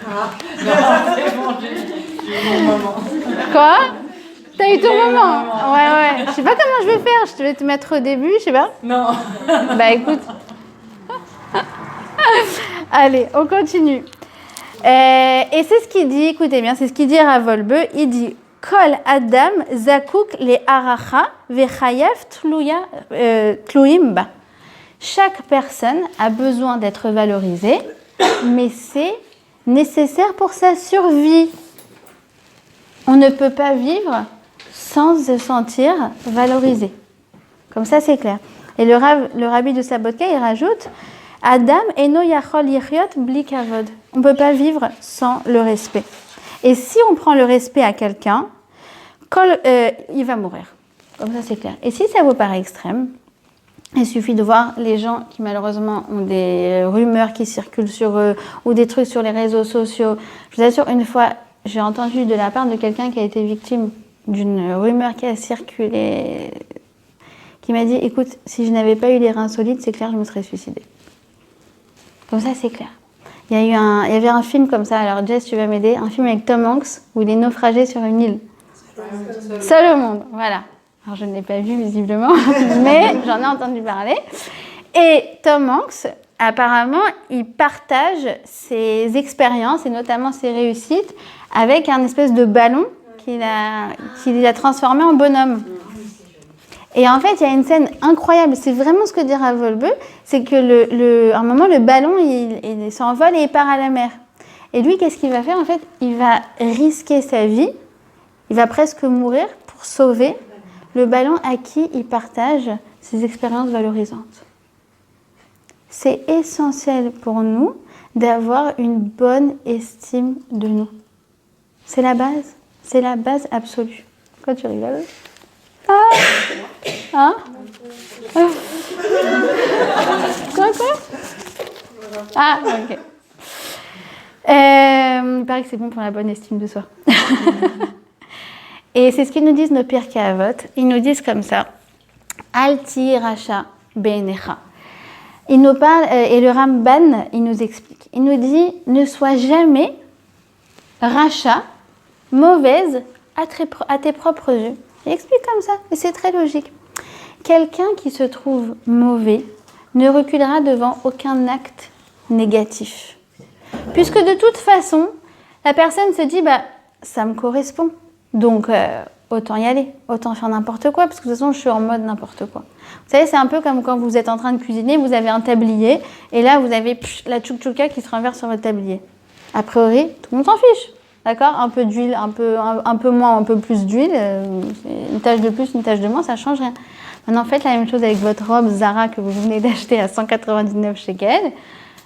Non, c'est bon, j'ai eu mon moment. Quoi? T'as eu ton moment? Ouais. Je sais pas comment je vais faire. Je vais te mettre au début, je sais pas. Non. Bah écoute. Allez, on continue. Et c'est ce qu'il dit, écoutez bien, c'est ce qu'il dit à Volbe. Il dit Kol Adam Zakouk le Aracha Vechayev Tluim Ba. Chaque personne a besoin d'être valorisée, mais c'est nécessaire pour sa survie. On ne peut pas vivre sans se sentir valorisé. Comme ça, c'est clair. Et le rabbi de Sabotka, il rajoute Adam eno yachol yichyot bli kavod. On ne peut pas vivre sans le respect. Et si on prend le respect à quelqu'un, il va mourir. Comme ça, c'est clair. Et si ça vous paraît extrême, il suffit de voir les gens qui malheureusement ont des rumeurs qui circulent sur eux ou des trucs sur les réseaux sociaux. Je vous assure, une fois, j'ai entendu de la part de quelqu'un qui a été victime d'une rumeur qui a circulé, qui m'a dit, écoute, si je n'avais pas eu les reins solides, c'est clair, je me serais suicidée. Comme ça, c'est clair. Il y avait un film comme ça, alors Jess, tu vas m'aider, un film avec Tom Hanks où il est naufragé sur une île. Seul au monde, voilà. Alors, je ne l'ai pas vu visiblement, mais j'en ai entendu parler. Et Tom Hanks, apparemment, il partage ses expériences et notamment ses réussites avec un espèce de ballon qu'il a transformé en bonhomme. Et en fait, il y a une scène incroyable. C'est vraiment ce que dit Rav Wolbe, c'est que à un moment, le ballon, il s'envole et il part à la mer. Et lui, qu'est-ce qu'il va faire? En fait, il va risquer sa vie. Il va presque mourir pour sauver le ballon à qui il partage ses expériences valorisantes. C'est essentiel pour nous d'avoir une bonne estime de nous. C'est la base absolue. Pourquoi tu rigoles? Hein? Quoi? Ah, ok. Il paraît que c'est bon pour la bonne estime de soi. Et c'est ce qu'ils nous disent nos pires Kahavot. Ils nous disent comme ça. Alti racha be'enecha. Il nous parle, et le Ramban, il nous explique. Il nous dit, ne sois jamais racha, mauvaise à tes propres yeux. Il explique comme ça, et c'est très logique. Quelqu'un qui se trouve mauvais ne reculera devant aucun acte négatif. Puisque de toute façon, la personne se dit, ça me correspond. Donc, autant y aller, autant faire n'importe quoi, parce que de toute façon, je suis en mode n'importe quoi. Vous savez, c'est un peu comme quand vous êtes en train de cuisiner, vous avez un tablier, et là, vous avez la tchouk-tchouka qui se renverse sur votre tablier. A priori, tout le monde s'en fiche, d'accord? Un peu d'huile, un peu moins, un peu plus d'huile, une tache de plus, une tache de moins, ça ne change rien. Maintenant, faites la même chose avec votre robe Zara que vous venez d'acheter à 199 shekels.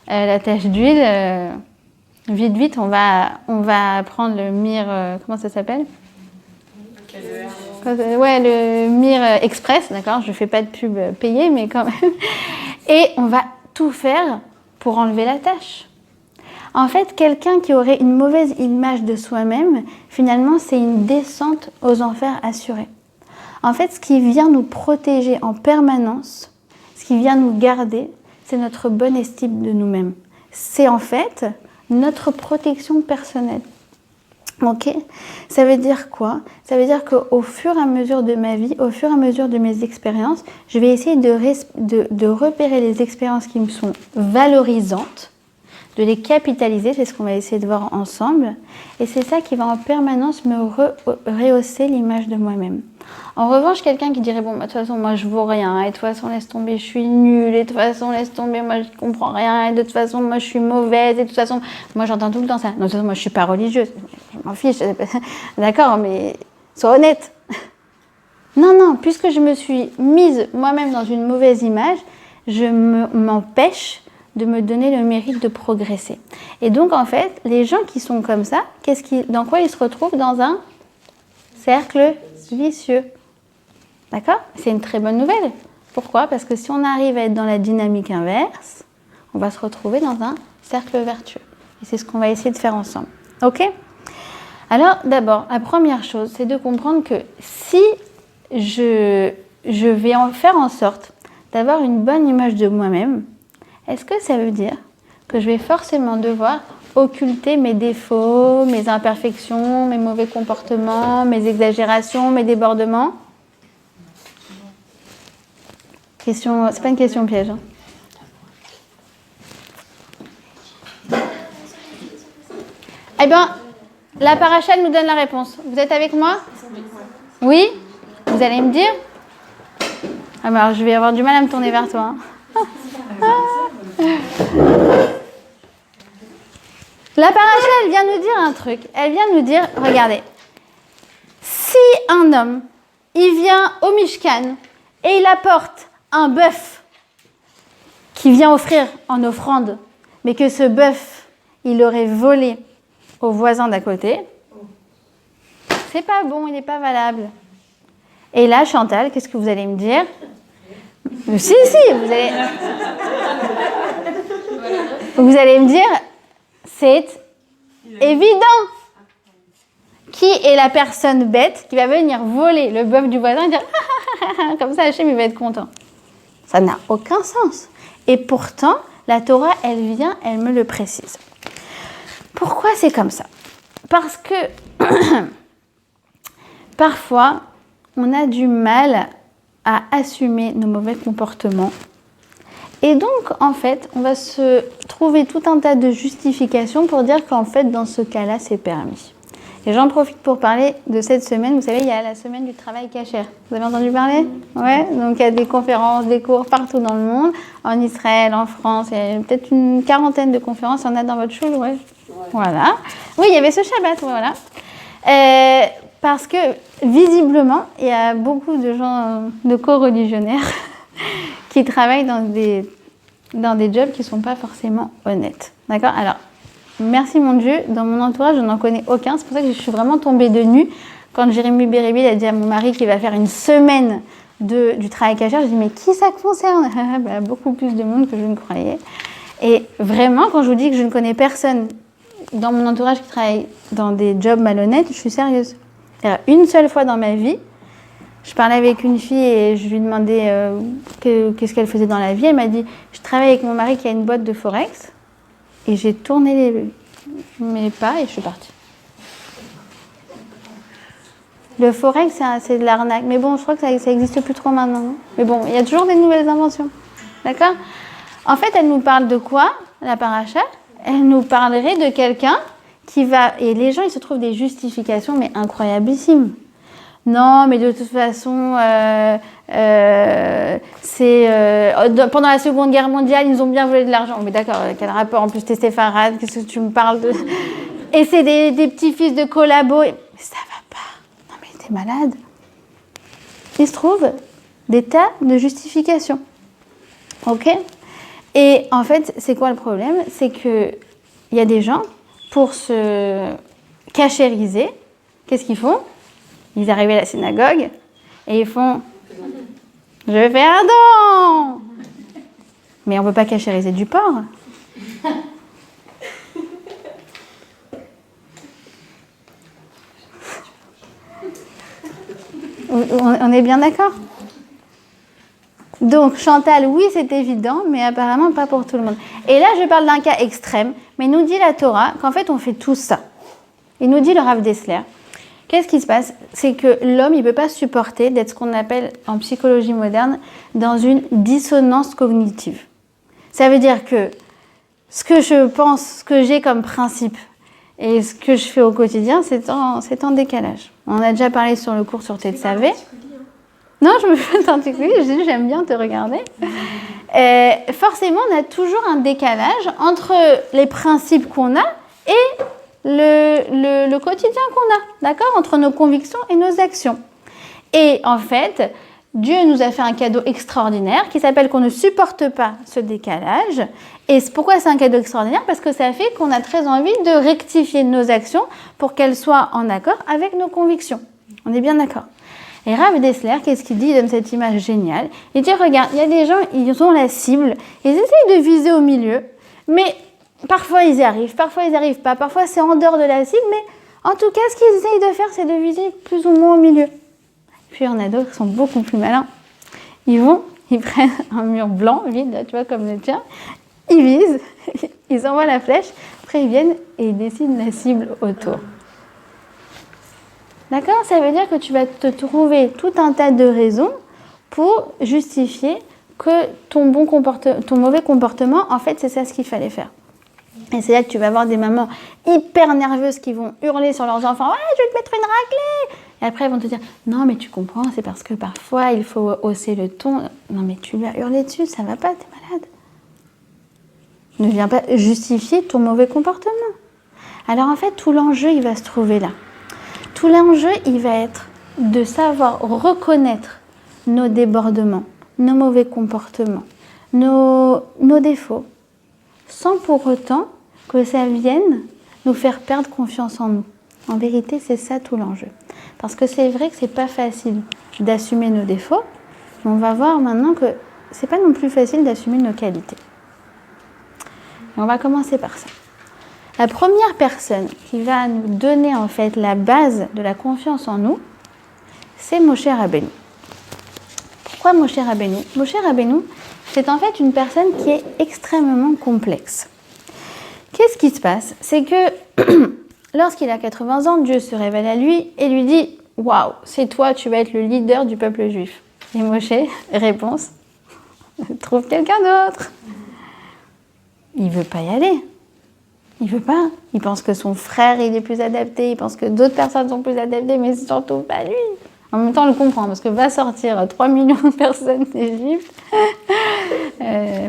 La tache d'huile, vite, on va prendre le Mire, comment ça s'appelle? Ouais, le Mire Express, d'accord, je ne fais pas de pub payée, mais quand même. Et on va tout faire pour enlever la tache. En fait, quelqu'un qui aurait une mauvaise image de soi-même, finalement, c'est une descente aux enfers assurée. En fait, ce qui vient nous protéger en permanence, ce qui vient nous garder, c'est notre bonne estime de nous-mêmes. C'est en fait notre protection personnelle. Ok? Ça veut dire quoi? Ça veut dire qu'au fur et à mesure de ma vie, au fur et à mesure de mes expériences, je vais essayer de repérer les expériences qui me sont valorisantes, de les capitaliser, c'est ce qu'on va essayer de voir ensemble. Et c'est ça qui va en permanence me rehausser l'image de moi-même. En revanche, quelqu'un qui dirait, de toute façon, moi, je vaux rien, et de toute façon, laisse tomber, je suis nulle, et de toute façon, laisse tomber, moi, je comprends rien, et de toute façon, moi, je suis mauvaise, et de toute façon, moi, j'entends tout le temps ça. Non, de toute façon, moi, je suis pas religieuse. Je m'en fiche. D'accord, mais sois honnête. Non, puisque je me suis mise moi-même dans une mauvaise image, je m'empêche de me donner le mérite de progresser. Et donc, en fait, les gens qui sont comme ça, dans quoi ils se retrouvent? Dans un cercle vicieux. D'accord? C'est une très bonne nouvelle. Pourquoi? Parce que si on arrive à être dans la dynamique inverse, on va se retrouver dans un cercle vertueux. Et c'est ce qu'on va essayer de faire ensemble. Ok? Alors, d'abord, la première chose, c'est de comprendre que si je vais faire en sorte d'avoir une bonne image de moi-même, est-ce que ça veut dire que je vais forcément devoir occulter mes défauts, mes imperfections, mes mauvais comportements, mes exagérations, mes débordements? Question, c'est pas une question piège. Hein. Eh bien, la paracha nous donne la réponse. Vous êtes avec moi? Oui? Vous allez me dire? Ah ben alors, je vais avoir du mal à me tourner vers toi. Hein. La paracha, elle vient nous dire un truc. Elle vient nous dire, regardez, si un homme, il vient au Mishkan et il apporte un bœuf qu'il vient offrir en offrande, mais que ce bœuf, il aurait volé au voisin d'à côté, c'est pas bon, il n'est pas valable. Et là, Chantal, qu'est-ce que vous allez me dire? Si, vous allez me dire, c'est évident. Qui est la personne bête qui va venir voler le bœuf du voisin et dire comme ça, Hachem, il va être content. Ça n'a aucun sens. Et pourtant, la Torah, elle vient, elle me le précise. Pourquoi c'est comme ça? Parce que parfois, on a du mal à assumer nos mauvais comportements. Et donc, en fait, on va se trouver tout un tas de justifications pour dire qu'en fait, dans ce cas-là, c'est permis. Et j'en profite pour parler de cette semaine. Vous savez, il y a la semaine du travail cachère. Vous avez entendu parler? Ouais. Donc, il y a des conférences, des cours partout dans le monde. En Israël, en France, il y a peut-être une quarantaine de conférences. Il y en a dans votre shul, ouais. Voilà. Oui, il y avait ce Shabbat, voilà. Parce que, visiblement, il y a beaucoup de gens, de co-religionnaires, qui travaillent dans des jobs qui ne sont pas forcément honnêtes. D'accord? Alors, merci mon Dieu, dans mon entourage, je n'en connais aucun. C'est pour ça que je suis vraiment tombée de nues. Quand Jérémy Bérébil a dit à mon mari qu'il va faire une semaine du travail cachère, je dis mais qui ça concerne? Beaucoup plus de monde que je ne croyais. Et vraiment, quand je vous dis que je ne connais personne dans mon entourage qui travaille dans des jobs malhonnêtes, je suis sérieuse. Une seule fois dans ma vie, je parlais avec une fille et je lui demandais qu'est-ce qu'elle faisait dans la vie. Elle m'a dit, je travaille avec mon mari qui a une boîte de Forex. Et j'ai tourné mes pas et je suis partie. Le Forex, c'est de l'arnaque. Mais bon, je crois que ça n'existe plus trop maintenant. Mais bon, il y a toujours des nouvelles inventions. D'accord? En fait, elle nous parle de quoi, la paracha? Elle nous parlerait de quelqu'un qui va... Et les gens, ils se trouvent des justifications, mais incroyablissimes. Non, mais de toute façon, pendant la Seconde Guerre mondiale, ils ont bien volé de l'argent. Mais d'accord, quel rapport? En plus, t'es séfarade, qu'est-ce que tu me parles de... Et c'est des petits-fils de collabos. Mais ça va pas. Non, mais t'es malade. Il se trouve des tas de justifications. Ok? Et en fait, c'est quoi le problème? C'est qu'il y a des gens, pour se cachériser, qu'est-ce qu'ils font? Ils arrivent à la synagogue et ils font « Je vais faire un don !» Mais on ne peut pas cachériser du porc. On est bien d'accord? Donc Chantal, oui, c'est évident, mais apparemment pas pour tout le monde. Et là, je parle d'un cas extrême, mais nous dit la Torah qu'en fait, on fait tout ça. Il nous dit le Rav Dessler. Qu'est-ce qui se passe? C'est que l'homme, il ne peut pas supporter d'être ce qu'on appelle en psychologie moderne dans une dissonance cognitive. Ça veut dire que ce que je pense, ce que j'ai comme principe et ce que je fais au quotidien, c'est en décalage. On en a déjà parlé sur le cours sur Tetzavé. Non, je me fais particulier, je dis j'aime bien te regarder. Forcément, on a toujours un décalage entre les principes qu'on a et le quotidien qu'on a, d'accord? Entre nos convictions et nos actions. Et en fait, Dieu nous a fait un cadeau extraordinaire qui s'appelle qu'on ne supporte pas ce décalage. Et pourquoi c'est un cadeau extraordinaire? Parce que ça fait qu'on a très envie de rectifier nos actions pour qu'elles soient en accord avec nos convictions. On est bien d'accord? Et Rav Dessler, qu'est-ce qu'il dit? Il donne cette image géniale. Il dit, regarde, il y a des gens, ils ont la cible, ils essayent de viser au milieu, mais parfois ils y arrivent, parfois ils n'y arrivent pas, parfois c'est en dehors de la cible, mais en tout cas, ce qu'ils essayent de faire, c'est de viser plus ou moins au milieu. Puis il y en a d'autres qui sont beaucoup plus malins. Ils prennent un mur blanc, vide, là, tu vois, comme le tien, ils visent, ils envoient la flèche, Après, ils viennent et ils dessinent la cible autour. D'accord? Ça veut dire que tu vas te trouver tout un tas de raisons pour justifier que ton mauvais comportement, en fait, c'est ça ce qu'il fallait faire. Et c'est là que tu vas voir des mamans hyper nerveuses qui vont hurler sur leurs enfants « Ouais, je vais te mettre une raclée !» Et après, elles vont te dire « Non, mais tu comprends, c'est parce que parfois, il faut hausser le ton. » Non, mais tu lui as hurlé dessus, ça va pas, t'es malade. Ne viens pas justifier ton mauvais comportement. Alors en fait, tout l'enjeu, il va se trouver là. Tout l'enjeu, il va être de savoir reconnaître nos débordements, nos mauvais comportements, nos défauts, sans pour autant que ça vienne nous faire perdre confiance en nous. En vérité, c'est ça tout l'enjeu. Parce que c'est vrai que c'est pas facile d'assumer nos défauts, mais on va voir maintenant que c'est pas non plus facile d'assumer nos qualités. Et on va commencer par ça. La première personne qui va nous donner en fait la base de la confiance en nous, c'est Moshe Rabbeinu. Pourquoi Moshe Rabbeinu? Moshe Rabbeinu, c'est en fait une personne qui est extrêmement complexe. Qu'est-ce qui se passe? C'est que lorsqu'il a 80 ans, Dieu se révèle à lui et lui dit « Waouh, c'est toi, tu vas être le leader du peuple juif. » Et Moshe, réponse « Trouve quelqu'un d'autre. » Il ne veut pas y aller. Il veut pas. Il pense que son frère il est plus adapté, il pense que d'autres personnes sont plus adaptées, mais c'est surtout pas lui. En même temps, on le comprend, parce que va sortir 3 millions de personnes d'Égypte,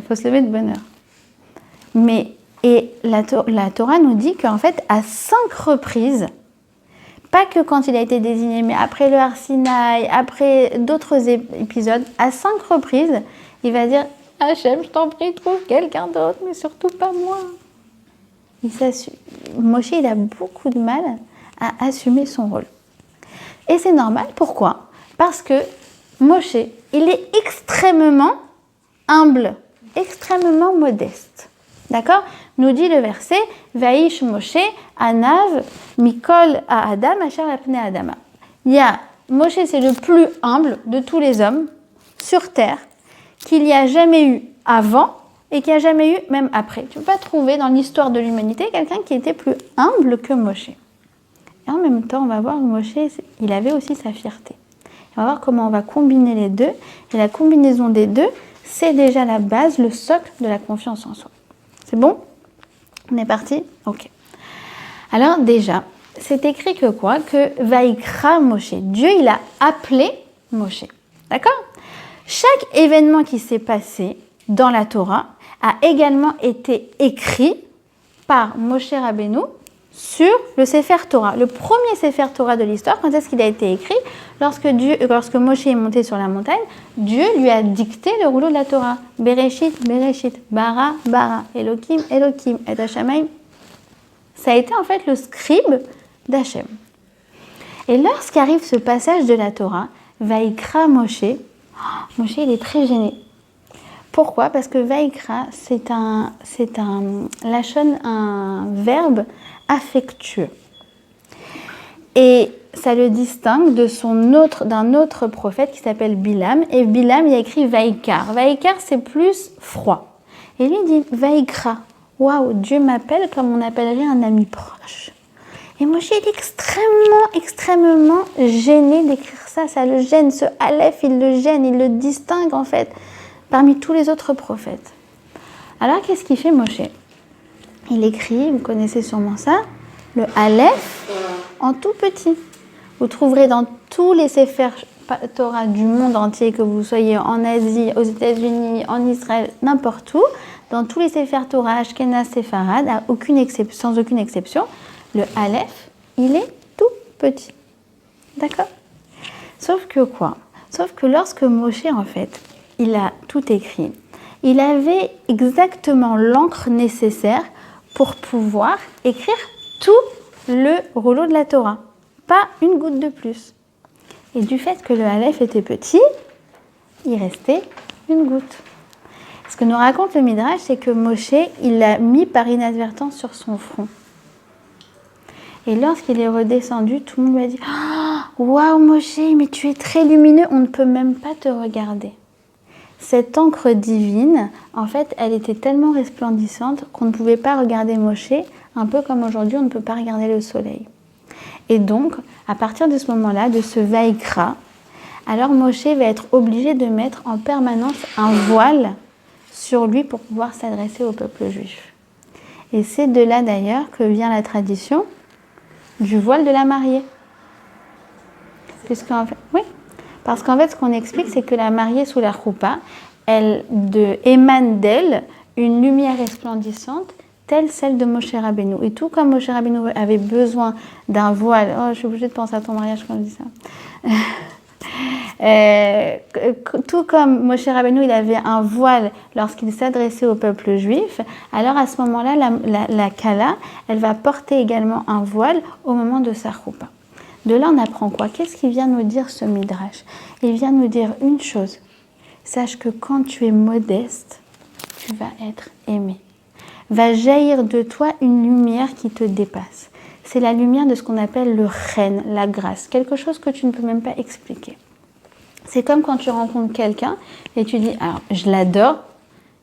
faut se lever de bonne heure. Et la Torah nous dit qu'en fait, à 5 reprises, pas que quand il a été désigné, mais après le Har Sinaï, après d'autres épisodes, à 5 reprises, il va dire « Hachem, je t'en prie, trouve quelqu'un d'autre, mais surtout pas moi ». Moshe, il a beaucoup de mal à assumer son rôle. Et c'est normal, pourquoi? Parce que Moshe, il est extrêmement humble, extrêmement modeste. D'accord? Nous dit le verset « Vaïsh Moshe anav mikol à Adam asher apne Adama ». Moshe, c'est le plus humble de tous les hommes sur terre qu'il n'y a jamais eu avant et qu'il n'y a jamais eu même après. Tu ne peux pas trouver dans l'histoire de l'humanité quelqu'un qui était plus humble que Moshe. Et en même temps, on va voir que Moshe, il avait aussi sa fierté. On va voir comment on va combiner les deux. Et la combinaison des deux, c'est déjà la base, le socle de la confiance en soi. C'est bon? On est parti? Ok. Alors déjà, c'est écrit que quoi? Que Vaikra Moshe. Dieu, il a appelé Moshe. D'accord? Chaque événement qui s'est passé dans la Torah a également été écrit par Moshe Rabbeinu sur le Sefer Torah. Le premier Sefer Torah de l'histoire, quand est-ce qu'il a été écrit? Lorsque Moshe est monté sur la montagne, Dieu lui a dicté le rouleau de la Torah. Bereshit, Bereshit, Bara, Bara, Elohim, Elohim, et Hashamayim. Ça a été en fait le scribe d'Hachem. Et lorsqu'arrive ce passage de la Torah, Vaikra Moshe, Moshe il est très gêné. Pourquoi? Parce que Vaikra, c'est un lachon, un verbe affectueux. Et ça le distingue d'un autre prophète qui s'appelle Bilam. Et Bilam, il a écrit Vaikar. Vaikar, c'est plus froid. Et lui dit Vaikra. Waouh, Dieu m'appelle comme on appellerait un ami proche. Et Moshe est extrêmement gêné d'écrire ça. Ça le gêne. Ce Aleph, il le gêne. Il le distingue en fait parmi tous les autres prophètes. Alors, qu'est-ce qu'il fait Moshe? Il écrit, vous connaissez sûrement ça, le Aleph en tout petit. Vous trouverez dans tous les Sefer Torah du monde entier, que vous soyez en Asie, aux États-Unis, en Israël, n'importe où, dans tous les Sefer Torah, Ashkenaz, Séfarad, sans aucune exception, le Aleph, il est tout petit. D'accord? Sauf que quoi? Sauf que lorsque Moshe, en fait, il a tout écrit, il avait exactement l'encre nécessaire pour pouvoir écrire tout le rouleau de la Torah. Pas une goutte de plus. Et du fait que le Aleph était petit, il restait une goutte. Ce que nous raconte le Midrash, c'est que Moshe, il l'a mis par inadvertance sur son front. Et lorsqu'il est redescendu, tout le monde lui a dit « Waouh Moshe, mais tu es très lumineux, on ne peut même pas te regarder. » Cette encre divine, en fait, elle était tellement resplendissante qu'on ne pouvait pas regarder Moshe un peu comme aujourd'hui, on ne peut pas regarder le soleil. Et donc, à partir de ce moment-là, de ce Vaïkra, alors Moshe va être obligé de mettre en permanence un voile sur lui pour pouvoir s'adresser au peuple juif. Et c'est de là d'ailleurs que vient la tradition du voile de la mariée. Oui, parce qu'en fait, ce qu'on explique, c'est que la mariée sous la choupa, elle émane d'elle une lumière resplendissante telle celle de Moshe Rabbeinu. Et tout comme Moshe Rabbeinu avait besoin d'un voile, je suis obligée de penser à ton mariage quand je dis ça. Tout comme Moshe Rabbeinu, il avait un voile lorsqu'il s'adressait au peuple juif, alors à ce moment-là, la Kala, elle va porter également un voile au moment de sa choupa. De là, on apprend quoi? Qu'est-ce qu'il vient nous dire ce Midrash? Il vient nous dire une chose. Sache que quand tu es modeste, tu vas être aimé. Va jaillir de toi une lumière qui te dépasse. C'est la lumière de ce qu'on appelle le chen, la grâce, quelque chose que tu ne peux même pas expliquer. C'est comme quand tu rencontres quelqu'un et tu dis, alors je l'adore,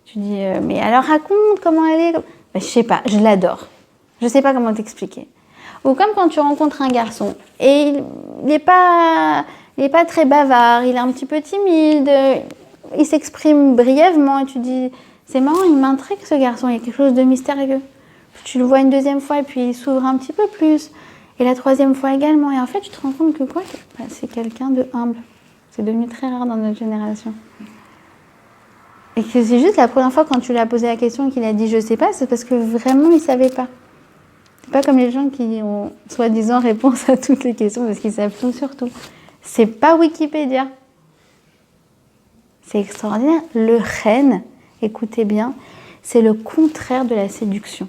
tu dis, mais alors raconte comment elle est. Je sais pas, je l'adore. Je sais pas comment t'expliquer. Ou comme quand tu rencontres un garçon et il n'est pas très bavard, il est un petit peu timide, il s'exprime brièvement et tu dis, c'est marrant, il m'intrigue ce garçon, il y a quelque chose de mystérieux. Tu le vois une deuxième fois et puis il s'ouvre un petit peu plus. Et la troisième fois également. Et en fait, tu te rends compte que quoi? C'est quelqu'un de humble. C'est devenu très rare dans notre génération. Et que c'est juste la première fois quand tu lui as posé la question et qu'il a dit je sais pas, c'est parce que vraiment il savait pas. C'est pas comme les gens qui ont soi-disant réponse à toutes les questions parce qu'ils savent tout sur tout. C'est pas Wikipédia. C'est extraordinaire. Le chen, écoutez bien, c'est le contraire de la séduction.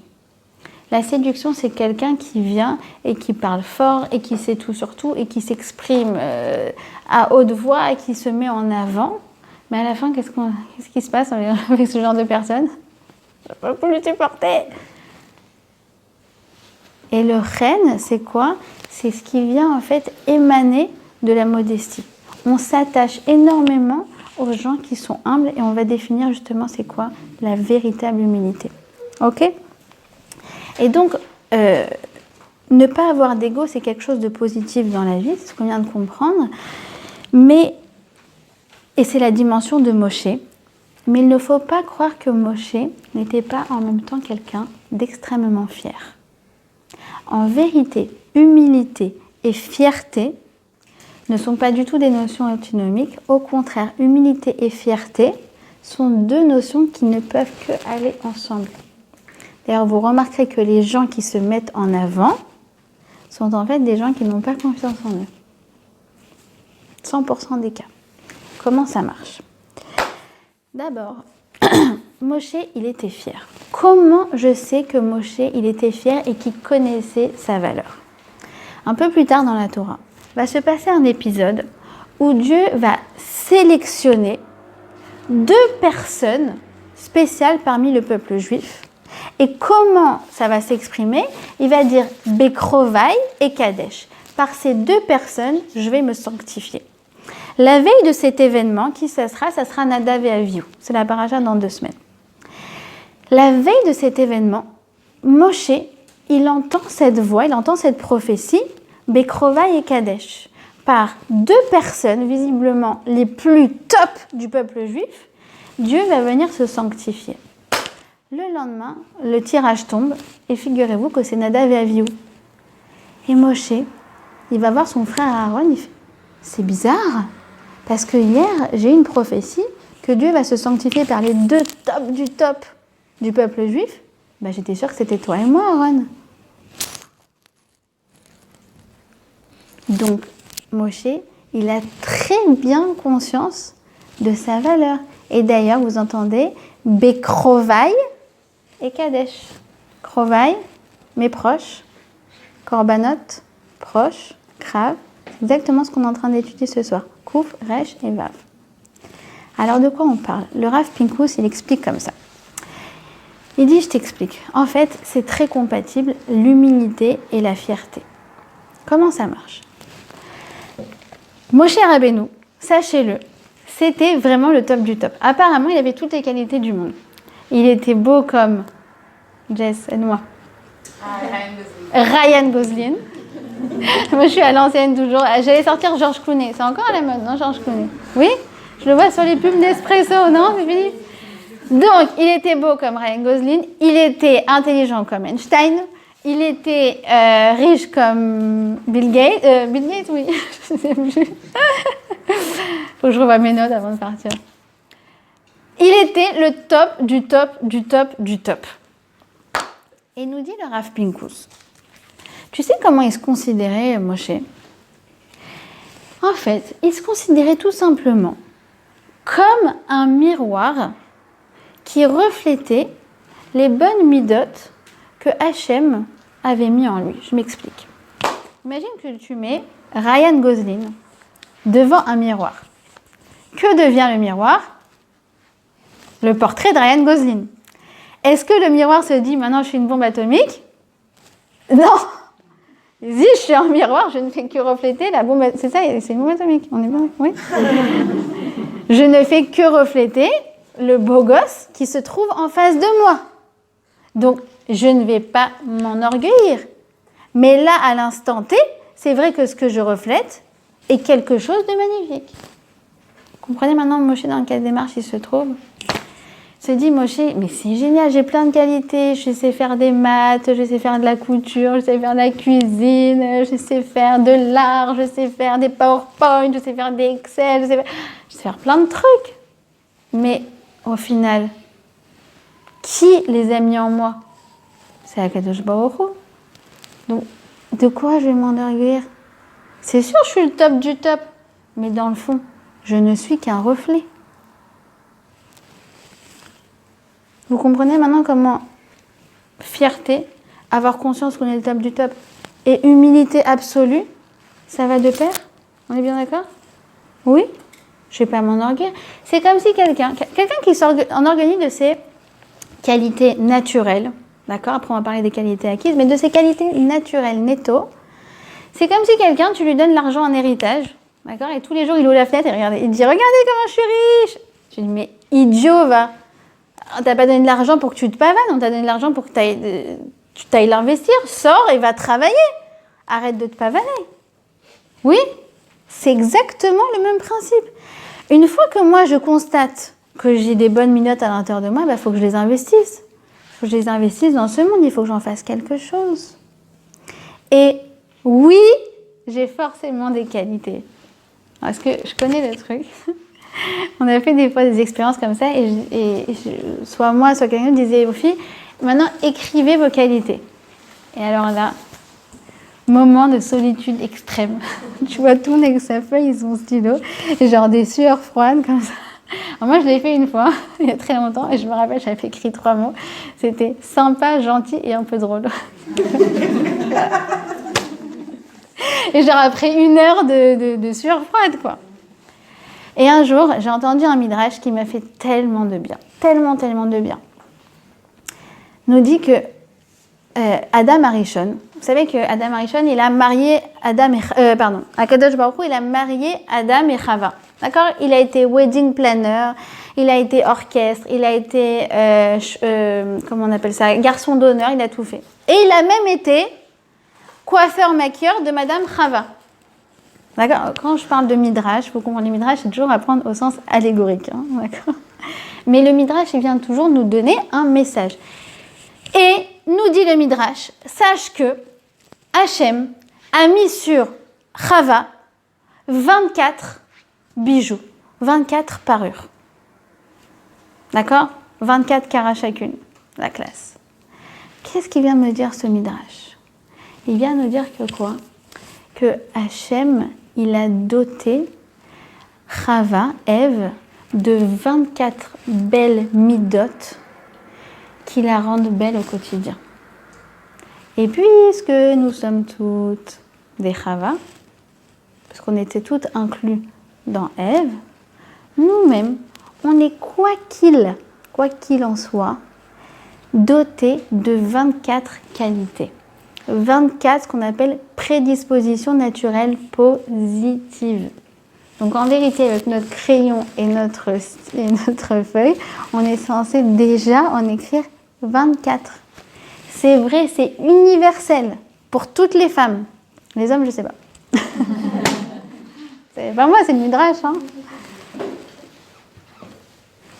La séduction, c'est quelqu'un qui vient et qui parle fort et qui sait tout sur tout et qui s'exprime à haute voix et qui se met en avant. Mais à la fin, qu'est-ce qui se passe avec ce genre de personne? Je ne peux plus le supporter. Et le chen, c'est quoi? C'est ce qui vient en fait émaner de la modestie. On s'attache énormément aux gens qui sont humbles et on va définir justement c'est quoi la véritable humilité. Ok? Et donc, ne pas avoir d'ego, c'est quelque chose de positif dans la vie, c'est ce qu'on vient de comprendre. Et c'est la dimension de Moshe. Mais il ne faut pas croire que Moshe n'était pas en même temps quelqu'un d'extrêmement fier. En vérité, humilité et fierté ne sont pas du tout des notions antinomiques. Au contraire, humilité et fierté sont deux notions qui ne peuvent que aller ensemble. D'ailleurs, vous remarquerez que les gens qui se mettent en avant sont en fait des gens qui n'ont pas confiance en eux. 100% des cas. Comment ça marche? D'abord, Moshe, il était fier. Comment je sais que Moshe, il était fier et qu'il connaissait sa valeur? Un peu plus tard dans la Torah, va se passer un épisode où Dieu va sélectionner 2 personnes spéciales parmi le peuple juif. Et comment ça va s'exprimer? Il va dire Bekrovai et Kadesh. Par ces 2 personnes, je vais me sanctifier. La veille de cet événement, qui ça sera Nadav et Avihu. C'est la paracha dans 2 semaines. La veille de cet événement, Moshe, il entend cette voix, il entend cette prophétie, Bekrovai et Kadesh, par 2 personnes, visiblement les plus top du peuple juif. Dieu va venir se sanctifier. Le lendemain, le tirage tombe et figurez-vous que c'est Nadav et Avihu. Et Moshe, il va voir son frère Aaron, il fait « C'est bizarre, parce que hier, j'ai eu une prophétie que Dieu va se sanctifier par les 2 tops du top du peuple juif. J'étais sûre que c'était toi et moi, Aaron. » Donc, Moshe, il a très bien conscience de sa valeur. Et d'ailleurs, vous entendez Bekrovai et Kadesh. Krovai, mes proches. Korbanot, proches. Krav, c'est exactement ce qu'on est en train d'étudier ce soir. Kouf, Resh et Vav. Alors de quoi on parle? Le Rav Pinkus, il explique comme ça. Il dit, je t'explique. En fait, c'est très compatible, l'humilité et la fierté. Comment ça marche? Moshe Rabbeinu, sachez-le, c'était vraiment le top du top. Apparemment, il avait toutes les qualités du monde. Il était beau comme Jess, aide-moi. Ryan Gosling. Moi, je suis à l'ancienne toujours. J'allais sortir George Clooney. C'est encore à la mode, non, George Clooney? Oui? Je le vois sur les pubs Nespresso, non? C'est fini? Donc, il était beau comme Ryan Gosling. Il était intelligent comme Einstein. Il était riche comme Bill Gates. Bill Gates, oui. Je ne sais plus. Faut que je revoie mes notes avant de partir. Il était le top du top du top du top. Et nous dit le Rav Pinkus. Tu sais comment il se considérait, Moshe? En fait, il se considérait tout simplement comme un miroir qui reflétait les bonnes midotes que Hachem avait mis en lui. Je m'explique. Imagine que tu mets Ryan Gosling devant un miroir. Que devient le miroir? Le portrait de Ryan Gosling. Est-ce que le miroir se dit « Maintenant, je suis une bombe atomique » Non. Si je suis un miroir, je ne fais que refléter la bombe... C'est ça, c'est une bombe atomique. On est bien, oui. Je ne fais que refléter le beau gosse qui se trouve en face de moi. Donc, je ne vais pas m'enorgueillir. Mais là, à l'instant T, c'est vrai que ce que je reflète est quelque chose de magnifique. Vous comprenez maintenant, Moshe, dans quelle démarche il se trouve? Se dit Moshe, mais c'est génial, j'ai plein de qualités, je sais faire des maths, je sais faire de la couture, je sais faire de la cuisine, je sais faire de l'art, je sais faire des PowerPoint, je sais faire des Excel, je sais faire plein de trucs. Mais au final, qui les a mis en moi? C'est Akadosh Baruch Hu. Donc, de quoi je vais m'enorgueillir? C'est sûr, je suis le top du top, mais dans le fond, je ne suis qu'un reflet. Vous comprenez maintenant comment fierté, avoir conscience qu'on est le top du top, et humilité absolue, ça va de pair? On est bien d'accord? Oui? Je ne vais pas m'enorgueillir. C'est comme si quelqu'un qui s'enorgueillit de ses qualités naturelles, d'accord? Après, on va parler des qualités acquises, mais de ses qualités naturelles netto, c'est comme si quelqu'un, tu lui donnes l'argent en héritage, d'accord? Et tous les jours, il ouvre la fenêtre et il dit « Regardez comment je suis riche !» Tu dis « Mais idiot, va !» On t'a pas donné de l'argent pour que tu te pavanes, on t'a donné de l'argent pour que tu t'ailles l'investir. Sors et va travailler. Arrête de te pavaner. Oui, c'est exactement le même principe. Une fois que moi je constate que j'ai des bonnes minottes à l'intérieur de moi, il faut que je les investisse. Il faut que je les investisse dans ce monde, il faut que j'en fasse quelque chose. Et oui, j'ai forcément des qualités. Parce que je connais le truc. On a fait des fois des expériences comme ça et soit moi, soit quelqu'un disait aux filles, maintenant écrivez vos qualités. Et alors là, moment de solitude extrême. Tu vois, tout le monde avec sa feuille et son stylo, et genre des sueurs froides comme ça. Alors moi, je l'ai fait une fois, il y a très longtemps, et je me rappelle, j'avais écrit 3 mots. C'était sympa, gentil et un peu drôle. Et genre après 1 heure de sueur froide, quoi. Et un jour, j'ai entendu un midrash qui m'a fait tellement de bien, tellement de bien. Nous dit que Adam Arishon, vous savez que Adam Arishon, il a marié Akadosh Baruch Hu, il a marié Adam et Chava. D'accord? Il a été wedding planner, il a été orchestre, il a été, comment on appelle ça, garçon d'honneur, il a tout fait. Et il a même été coiffeur-maquilleur de Madame Chava. D'accord? Quand je parle de midrash, il faut comprendre le midrash, c'est toujours à prendre au sens allégorique. Hein, d'accord? Mais le midrash, il vient toujours nous donner un message. Et nous dit le midrash, sache que Hachem a mis sur Chava 24 bijoux, 24 parures. D'accord? 24 carats chacune, la classe. Qu'est-ce qu'il vient me dire ce midrash? Il vient nous dire que quoi? Que Hachem, il a doté Chava, Ève, de 24 belles midotes qui la rendent belle au quotidien. Et puisque nous sommes toutes des Chava, parce qu'on était toutes inclus dans Ève, nous-mêmes, on est quoi qu'il en soit, dotés de 24 qualités. 24, ce qu'on appelle prédisposition naturelle positive. Donc en vérité, avec notre crayon et notre feuille, on est censé déjà en écrire 24. C'est vrai, c'est universel pour toutes les femmes. Les hommes, je sais pas. C'est pas moi, c'est le Midrash. Hein.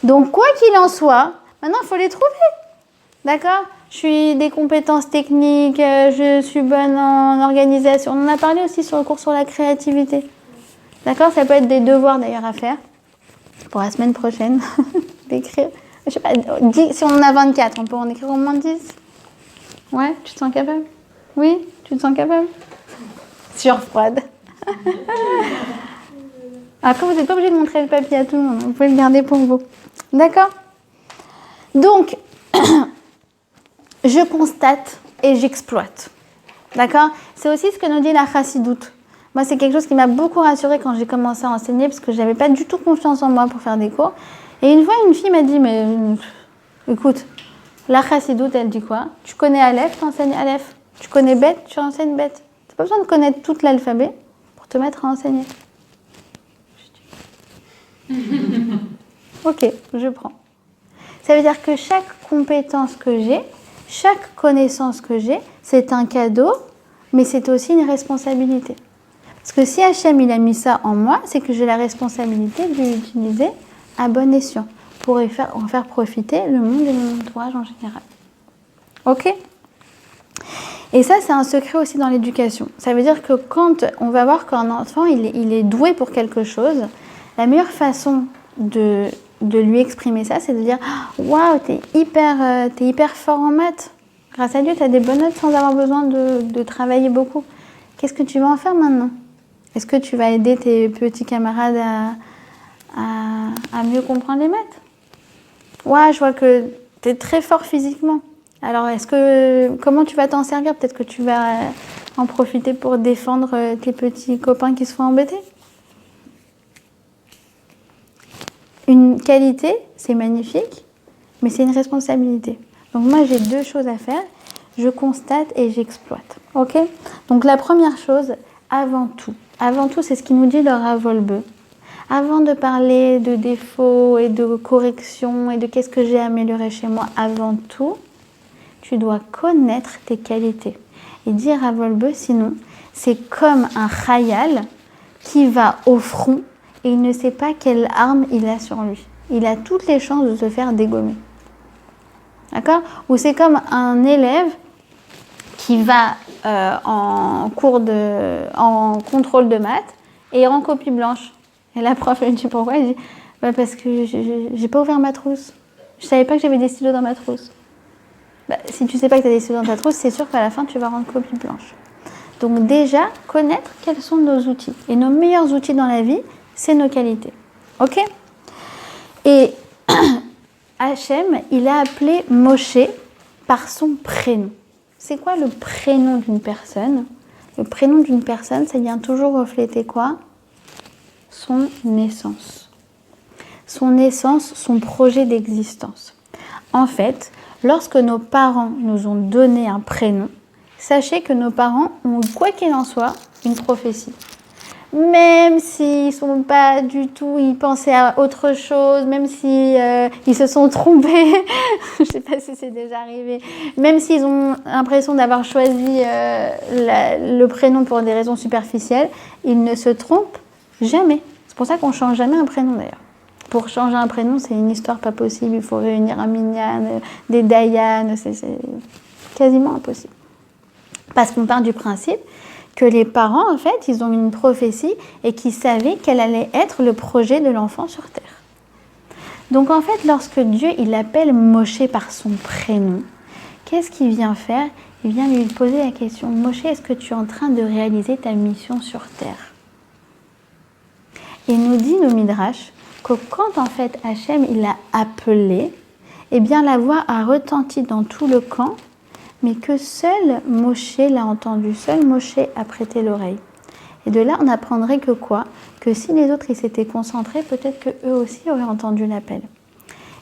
Donc, quoi qu'il en soit, maintenant, il faut les trouver. D'accord? Je suis des compétences techniques, je suis bonne en organisation. On en a parlé aussi sur le cours sur la créativité. D'accord? Ça peut être des devoirs d'ailleurs à faire pour la semaine prochaine. D'écrire. Je sais pas, 10, si on en a 24, on peut en écrire au moins 10. Ouais, tu te sens capable? Oui, tu te sens capable? Surfroide. Après, vous n'êtes pas obligé de montrer le papier à tout le monde. Vous pouvez le garder pour vous. D'accord? Donc, je constate et j'exploite. D'accord? C'est aussi ce que nous dit la chassidoute. Moi, c'est quelque chose qui m'a beaucoup rassurée quand j'ai commencé à enseigner parce que je n'avais pas du tout confiance en moi pour faire des cours. Et une fois, une fille m'a dit, mais écoute, la chassidoute, elle dit quoi? Tu connais Aleph, tu enseignes Aleph. Tu connais Bet, tu enseignes Bet. Tu n'as pas besoin de connaître tout l'alphabet pour te mettre à enseigner. Ok, je prends. Ça veut dire que chaque compétence que j'ai, chaque connaissance que j'ai, c'est un cadeau, mais c'est aussi une responsabilité. Parce que si Hachem il a mis ça en moi, c'est que j'ai la responsabilité de l'utiliser à bon escient pour en faire profiter le monde et mon entourage en général. Ok? Et ça, c'est un secret aussi dans l'éducation. Ça veut dire que quand on va voir qu'un enfant il est doué pour quelque chose, la meilleure façon de lui exprimer ça, c'est de dire « Waouh, t'es hyper fort en maths. Grâce à Dieu, t'as des bonnes notes sans avoir besoin de travailler beaucoup. Qu'est-ce que tu vas en faire maintenant? Est-ce que tu vas aider tes petits camarades à mieux comprendre les maths? Ouais, je vois que t'es très fort physiquement. Alors, comment tu vas t'en servir? Peut-être que tu vas en profiter pour défendre tes petits copains qui se font embêter. Une qualité, c'est magnifique, mais c'est une responsabilité. Donc moi, j'ai 2 choses à faire. Je constate et j'exploite. Ok? Donc la première chose, avant tout, c'est ce qui nous dit le Rav Wolbe. Avant de parler de défauts et de corrections et de qu'est-ce que j'ai amélioré chez moi, avant tout, tu dois connaître tes qualités. Et dire Rav Wolbe, sinon, c'est comme un chayal qui va au front et il ne sait pas quelle arme il a sur lui. Il a toutes les chances de se faire dégommer. D'accord? Ou c'est comme un élève qui va en contrôle de maths et il rend copie blanche. Et la prof lui dit pourquoi? Il dit parce que j'ai pas ouvert ma trousse. Je savais pas que j'avais des stylos dans ma trousse. Si tu sais pas que tu as des stylos dans ta trousse, c'est sûr qu'à la fin tu vas rendre copie blanche. Donc déjà, connaître quels sont nos outils. Et nos meilleurs outils dans la vie, c'est nos qualités. Ok? Et Hachem, il a appelé Moshe par son prénom. C'est quoi le prénom d'une personne? Le prénom d'une personne, ça vient toujours refléter quoi? Son essence. Son essence, son projet d'existence. En fait, lorsque nos parents nous ont donné un prénom, sachez que nos parents ont, quoi qu'il en soit, une prophétie. Même s'ils sont pas du tout, ils pensaient à autre chose, même si ils se sont trompés, je sais pas si c'est déjà arrivé, même s'ils ont l'impression d'avoir choisi le prénom pour des raisons superficielles, ils ne se trompent jamais. C'est pour ça qu'on change jamais un prénom d'ailleurs. Pour changer un prénom, c'est une histoire pas possible, il faut réunir un minyan, des dayanes, c'est quasiment impossible. Parce qu'on part du principe que les parents, en fait, ils ont une prophétie et qu'ils savaient quel allait être le projet de l'enfant sur Terre. Donc, en fait, lorsque Dieu, il appelle Moshe par son prénom, qu'est-ce qu'il vient faire? Il vient lui poser la question, Moshe, est-ce que tu es en train de réaliser ta mission sur Terre? Et il nous dit, nos Midrash, que quand, en fait, Hachem, il l'a appelé, eh bien, la voix a retenti dans tout le camp, mais que seul Moshe l'a entendu, seul Moshe a prêté l'oreille. Et de là, on apprendrait que quoi? Que si les autres ils s'étaient concentrés, peut-être qu'eux aussi auraient entendu l'appel.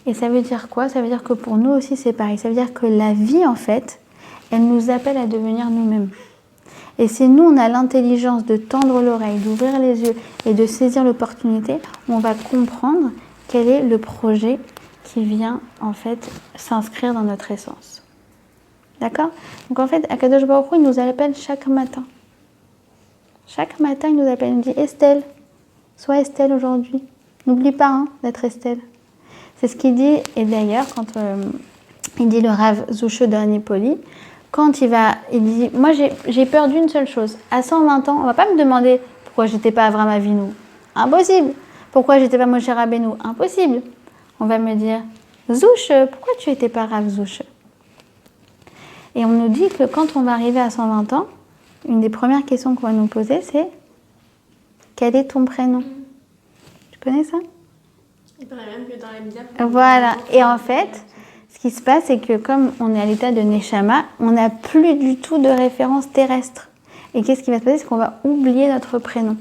Et ça veut dire quoi? Ça veut dire que pour nous aussi c'est pareil. Ça veut dire que la vie, en fait, elle nous appelle à devenir nous-mêmes. Et si nous, on a l'intelligence de tendre l'oreille, d'ouvrir les yeux et de saisir l'opportunité, on va comprendre quel est le projet qui vient, en fait, s'inscrire dans notre essence. D'accord? Donc en fait, Akadosh Baruch Hu, il nous appelle chaque matin. Chaque matin, il nous appelle, il nous dit Estelle, sois Estelle aujourd'hui. N'oublie pas d'être Estelle. C'est ce qu'il dit, et d'ailleurs, quand il dit le Rav Zushe de Anipoli, quand il dit, moi j'ai peur d'une seule chose. À 120 ans, on ne va pas me demander pourquoi j'étais pas Avram Avinu. Impossible. Pourquoi j'étais pas Moshe Rabbeinu. Impossible. On va me dire, Zushe, pourquoi tu n'étais pas Rav Zushe? Et on nous dit que quand on va arriver à 120 ans, une des premières questions qu'on va nous poser, c'est quel est ton prénom? Tu connais ça? Il paraît même que dans la Bible. Voilà. Et en fait, ce qui se passe, c'est que comme on est à l'état de Neshama, on n'a plus du tout de référence terrestre. Et qu'est-ce qui va se passer? C'est qu'on va oublier notre prénom.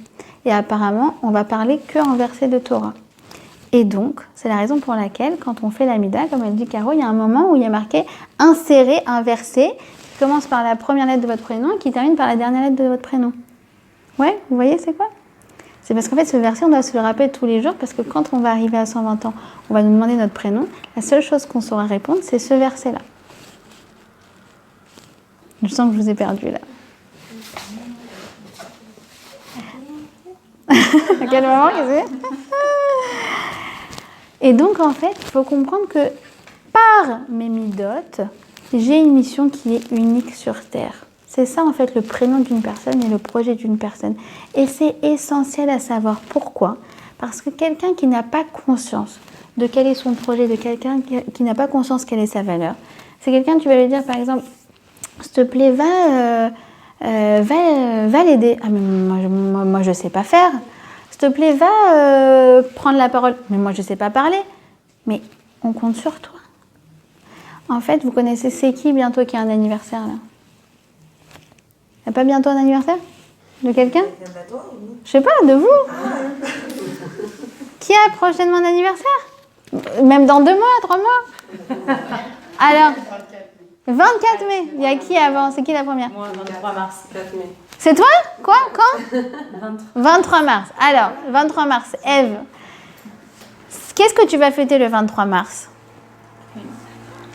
Et apparemment, on va parler qu'en verset de Torah. Et donc, c'est la raison pour laquelle, quand on fait l'Amida, comme elle dit Caro, il y a un moment où il y a marqué « insérer un verset » qui commence par la première lettre de votre prénom et qui termine par la dernière lettre de votre prénom. Ouais, vous voyez c'est quoi? C'est parce qu'en fait, ce verset, on doit se le rappeler tous les jours parce que quand on va arriver à 120 ans, on va nous demander notre prénom. La seule chose qu'on saura répondre, c'est ce verset-là. Je sens que je vous ai perdu là. À quel moment, qu'est-ce que c'est? Et donc, en fait, il faut comprendre que par mes midotes, j'ai une mission qui est unique sur Terre. C'est ça, en fait, le prénom d'une personne et le projet d'une personne. Et c'est essentiel à savoir pourquoi. Parce que quelqu'un qui n'a pas conscience de quel est son projet, de quelqu'un qui n'a pas conscience quelle est sa valeur, c'est quelqu'un, tu vas lui dire, par exemple, s'il te plaît, va l'aider. Ah, mais moi, je ne sais pas faire. S'il te plaît, va prendre la parole. Mais moi, je ne sais pas parler. Mais on compte sur toi. En fait, vous connaissez, c'est qui bientôt qui a un anniversaire là? Il n'y a pas bientôt un anniversaire? De quelqu'un? Je sais pas, de vous? Qui a prochainement un anniversaire? Même dans 2 mois, 3 mois? Alors, 24 mai. Il y a qui avant? C'est qui la première? Moi, 23 mars, 4 mai. C'est toi? Quoi? Quand? 23 mars. Alors, 23 mars, Ève. Qu'est-ce que tu vas fêter le 23 mars?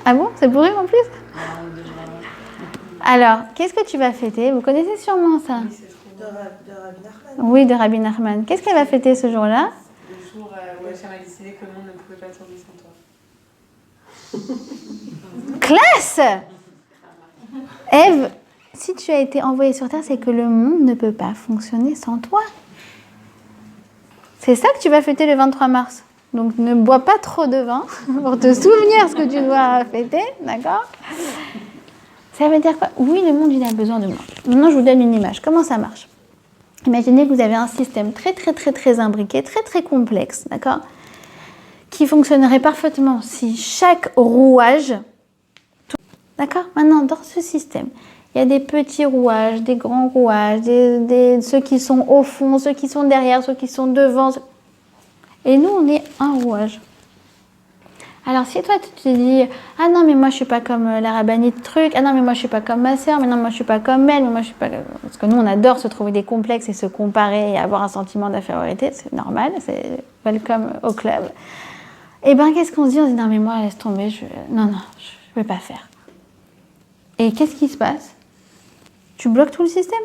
Ah bon? C'est pour rire en plus? Alors, qu'est-ce que tu vas fêter? Vous connaissez sûrement ça? De Rabbi Nachman. Oui, de Rabbi Nachman. Qu'est-ce qu'elle va fêter ce jour-là? Le jour où Hachem a décidé que le monde ne pouvait pas tourner sans toi. Classe! Ève, si tu as été envoyée sur Terre, c'est que le monde ne peut pas fonctionner sans toi. C'est ça que tu vas fêter le 23 mars. Donc ne bois pas trop de vin pour te souvenir ce que tu dois fêter, d'accord? Ça veut dire quoi? Oui, le monde, il a besoin de moi. Maintenant, je vous donne une image. Comment ça marche? Imaginez que vous avez un système très imbriqué, très complexe, d'accord? Qui fonctionnerait parfaitement si chaque rouage... D'accord? Maintenant, dans ce système, il y a des petits rouages, des grands rouages, ceux qui sont au fond, ceux qui sont derrière, ceux qui sont devant. Et nous, on est un rouage. Alors, si toi, tu te dis « Ah non, mais moi, je suis pas comme la rabbinite truc. Ah non, mais moi, je suis pas comme ma sœur. Mais non, moi, je suis pas comme elle. Mais moi, je suis pas... » Parce que nous, on adore se trouver des complexes et se comparer et avoir un sentiment d'infériorité. C'est normal, c'est welcome au club. Et bien, qu'est-ce qu'on se dit? On se dit « Non, mais moi, laisse tomber. Non, je ne vais pas faire. » Et qu'est-ce qui se passe? Tu bloques tout le système.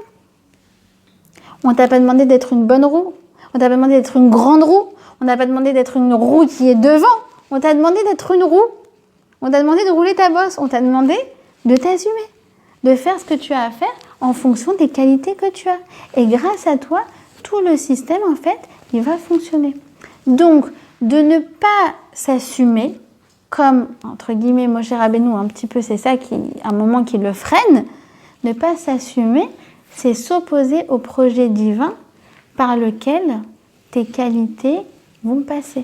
On t'a pas demandé d'être une bonne roue. On t'a pas demandé d'être une grande roue. On t'a pas demandé d'être une roue qui est devant. On t'a demandé d'être une roue. On t'a demandé de rouler ta bosse. On t'a demandé de t'assumer, de faire ce que tu as à faire en fonction des qualités que tu as. Et grâce à toi, tout le système, en fait, il va fonctionner. Donc, de ne pas s'assumer, comme, entre guillemets, Moshe Rabbeinu, un petit peu, c'est ça, un moment qui le freine, ne pas s'assumer, c'est s'opposer au projet divin par lequel tes qualités vont passer.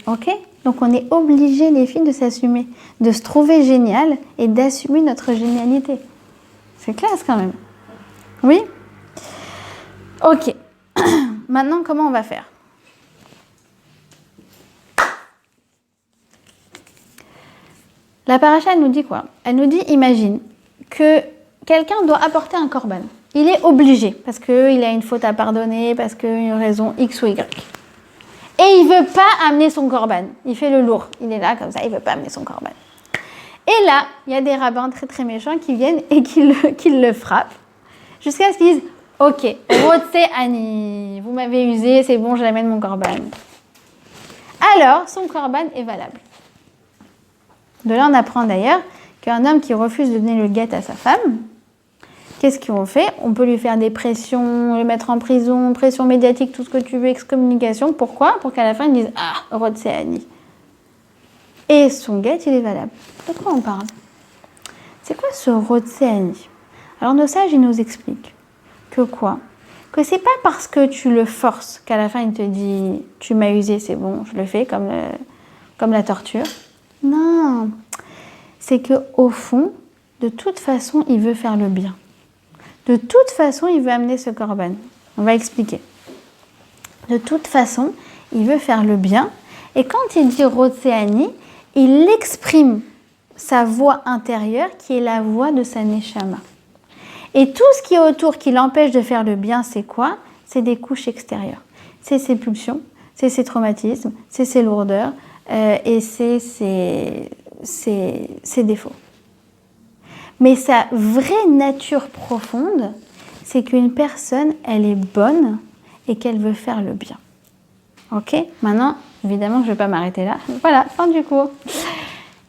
Ok? Donc on est obligé, les filles, de s'assumer, de se trouver génial et d'assumer notre génialité. C'est classe quand même. Oui? Ok. Maintenant, comment on va faire? La paracha, elle nous dit quoi? Elle nous dit, imagine que quelqu'un doit apporter un korban. Il est obligé, parce qu'il a une faute à pardonner, parce qu'il y a une raison X ou Y. Et il ne veut pas amener son korban. Il fait le lourd. Il est là, comme ça, il ne veut pas amener son korban. Et là, il y a des rabbins très très méchants qui viennent et qui le frappent. Jusqu'à ce qu'ils disent, ok, Rotse Ani, vous m'avez usé, c'est bon, j'amène mon korban. Alors, son korban est valable. De là, on apprend d'ailleurs qu'un homme qui refuse de donner le guet à sa femme, qu'est-ce qu'on fait? On peut lui faire des pressions, le mettre en prison, pression médiatique, tout ce que tu veux, excommunication. Pourquoi? Pour qu'à la fin, ils disent, ah, Rotse Ani. Et son guet, il est valable. De quoi on parle? C'est quoi ce Rotse Ani? Alors, nos sages, ils nous expliquent que quoi? Que c'est pas parce que tu le forces qu'à la fin, il te dit, tu m'as usé, c'est bon, je le fais, comme la torture. Non, c'est qu'au fond, de toute façon, il veut faire le bien. De toute façon, il veut amener ce korban. On va expliquer. De toute façon, il veut faire le bien. Et quand il dit Rotse Ani, il exprime sa voix intérieure qui est la voix de sa neshama. Et tout ce qui est autour qui l'empêche de faire le bien, c'est quoi? C'est des couches extérieures. C'est ses pulsions, c'est ses traumatismes, c'est ses lourdeurs et c'est ses défauts. Mais sa vraie nature profonde, c'est qu'une personne, elle est bonne et qu'elle veut faire le bien. Ok? Maintenant, évidemment que je ne vais pas m'arrêter là. Voilà, fin du cours.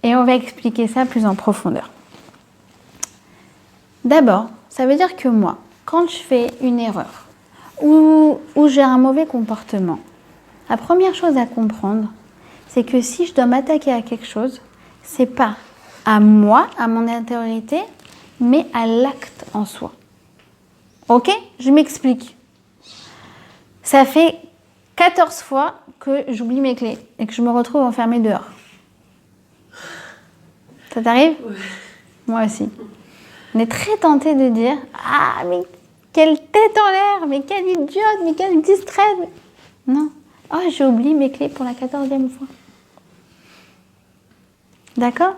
Et on va expliquer ça plus en profondeur. D'abord, ça veut dire que moi, quand je fais une erreur ou j'ai un mauvais comportement, la première chose à comprendre, c'est que si je dois m'attaquer à quelque chose, c'est pas à moi, à mon intériorité, mais à l'acte en soi. Ok? Je m'explique. Ça fait 14 fois que j'oublie mes clés et que je me retrouve enfermée dehors. Ça t'arrive? Ouais. Moi aussi. On est très tenté de dire « Ah, mais quelle tête en l'air, mais quelle idiote, mais quelle distraite !» Non. « Oh, j'ai oublié mes clés pour la 14e fois. » D'accord?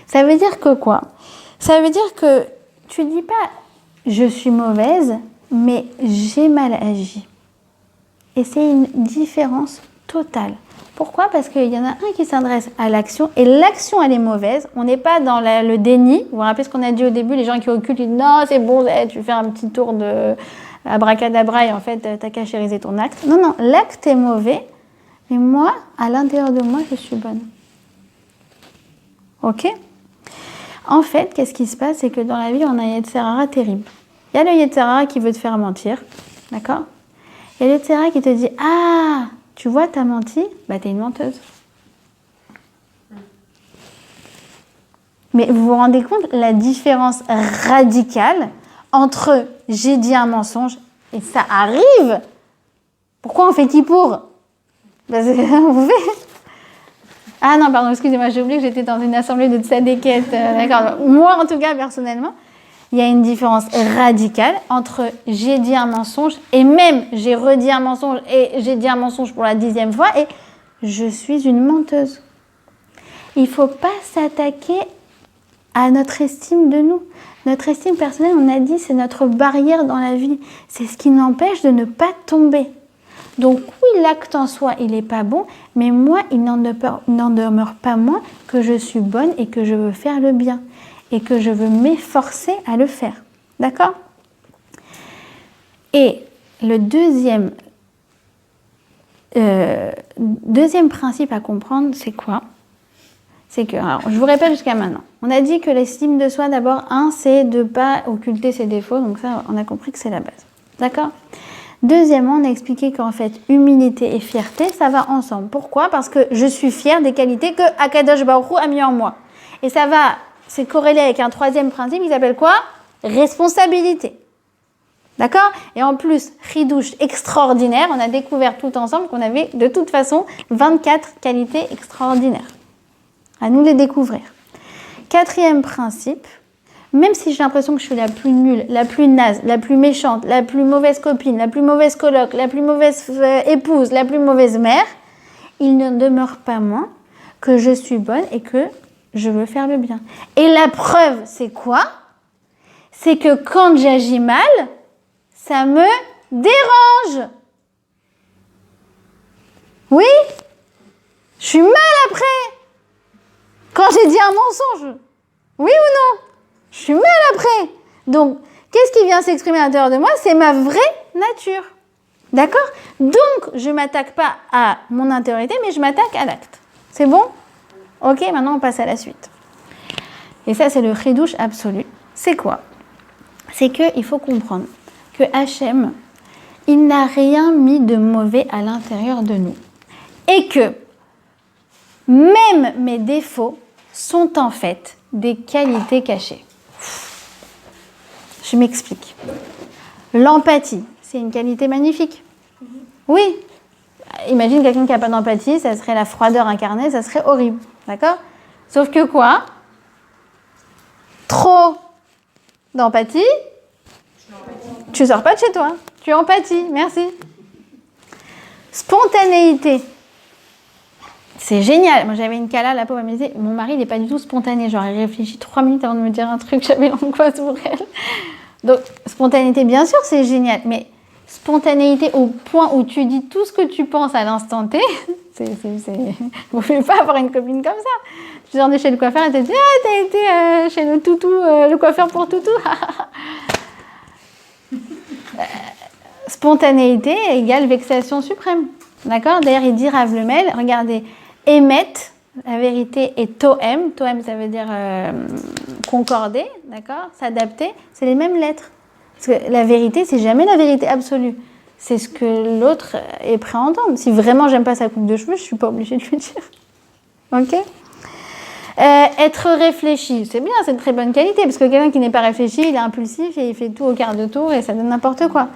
Ça veut dire que quoi? Ça veut dire que tu dis pas « Je suis mauvaise, mais j'ai mal agi. » Et c'est une différence totale. Pourquoi? Parce qu'il y en a un qui s'adresse à l'action, et l'action, elle est mauvaise. On n'est pas dans le déni. Vous vous rappelez ce qu'on a dit au début, les gens qui occultent, ils disent « Non, c'est bon, tu fais un petit tour de abracadabra et en fait, tu as cachérisé ton acte. » Non, non, l'acte est mauvais, mais moi, à l'intérieur de moi, je suis bonne. Ok? En fait, qu'est-ce qui se passe? C'est que dans la vie, on a un Yetzer Hara terrible. Il y a le Yetzer Hara qui veut te faire mentir, d'accord? Il y a le Yetzer Hara qui te dit « Ah, tu vois, t'as menti, bah t'es une menteuse. » Mais vous vous rendez compte la différence radicale entre « j'ai dit un mensonge » et « ça arrive ». Pourquoi on fait Kippour? Parce que vous faites... Ah non, pardon, excusez-moi, j'ai oublié que j'étais dans une assemblée de tzadékettes. D'accord. Moi, en tout cas, personnellement, il y a une différence radicale entre j'ai dit un mensonge et même j'ai redit un mensonge et j'ai dit un mensonge pour la 10e fois et je suis une menteuse. Il ne faut pas s'attaquer à notre estime de nous. Notre estime personnelle, on a dit, c'est notre barrière dans la vie. C'est ce qui nous empêche de ne pas tomber. Donc oui, l'acte en soi, il n'est pas bon, mais moi, il n'en demeure pas moins que je suis bonne et que je veux faire le bien et que je veux m'efforcer à le faire. D'accord? Et le deuxième principe à comprendre, c'est quoi? C'est que, alors, je vous répète jusqu'à maintenant, on a dit que l'estime de soi, d'abord, c'est de ne pas occulter ses défauts, donc ça, on a compris que c'est la base. D'accord? Deuxièmement, on a expliqué qu'en fait, humilité et fierté, ça va ensemble. Pourquoi? Parce que je suis fière des qualités que Akadosh Baruch Hu a mis en moi. Et ça va, c'est corrélé avec un troisième principe qui s'appelle quoi? Responsabilité. D'accord? Et en plus, chidouche extraordinaire, on a découvert tout ensemble qu'on avait de toute façon 24 qualités extraordinaires. À nous les découvrir. Quatrième principe, même si j'ai l'impression que je suis la plus nulle, la plus naze, la plus méchante, la plus mauvaise copine, la plus mauvaise coloc, la plus mauvaise épouse, la plus mauvaise mère, il ne demeure pas moins que je suis bonne et que je veux faire le bien. Et la preuve, c'est quoi? C'est que quand j'agis mal, ça me dérange. Oui? Je suis mal après. Quand j'ai dit un mensonge. Oui ou non? Je suis mal après. Donc, qu'est-ce qui vient s'exprimer à l'intérieur de moi? C'est ma vraie nature. D'accord? Donc, je ne m'attaque pas à mon intériorité, mais je m'attaque à l'acte. C'est bon? Ok, maintenant on passe à la suite. Et ça, c'est le chidouche absolu. C'est quoi? C'est qu'il faut comprendre que Hachem, il n'a rien mis de mauvais à l'intérieur de nous. Et que même mes défauts sont en fait des qualités cachées. Je m'explique. L'empathie, c'est une qualité magnifique. Oui. Imagine quelqu'un qui n'a pas d'empathie, ça serait la froideur incarnée, ça serait horrible. D'accord? Sauf que quoi? Trop d'empathie, tu sors pas de chez toi. Tu empathies. Merci. Spontanéité. C'est génial. Moi, j'avais une cala, la pauvre, elle me disait, mon mari, il n'est pas du tout spontané. Genre, il réfléchit 3 minutes avant de me dire un truc, j'avais l'angoisse pour elle. Donc, spontanéité, bien sûr, c'est génial. Mais spontanéité au point où tu dis tout ce que tu penses à l'instant T, vous ne pouvez pas avoir une copine comme ça. Tu sors de chez le coiffeur et tu te dis, ah, t'as été chez le toutou, le coiffeur pour toutou. Spontanéité égale vexation suprême. D'accord? D'ailleurs, il dit Rav Lemel, regardez, émet, la vérité, et toem. Toem, ça veut dire concorder, d'accord? S'adapter, c'est les mêmes lettres. Parce que la vérité, c'est jamais la vérité absolue. C'est ce que l'autre est prêt à entendre. Si vraiment j'aime pas sa coupe de cheveux, je suis pas obligée de lui dire. Ok? Être réfléchi, c'est bien, c'est de très bonne qualité, parce que quelqu'un qui n'est pas réfléchi, il est impulsif et il fait tout au quart de tour et ça donne n'importe quoi.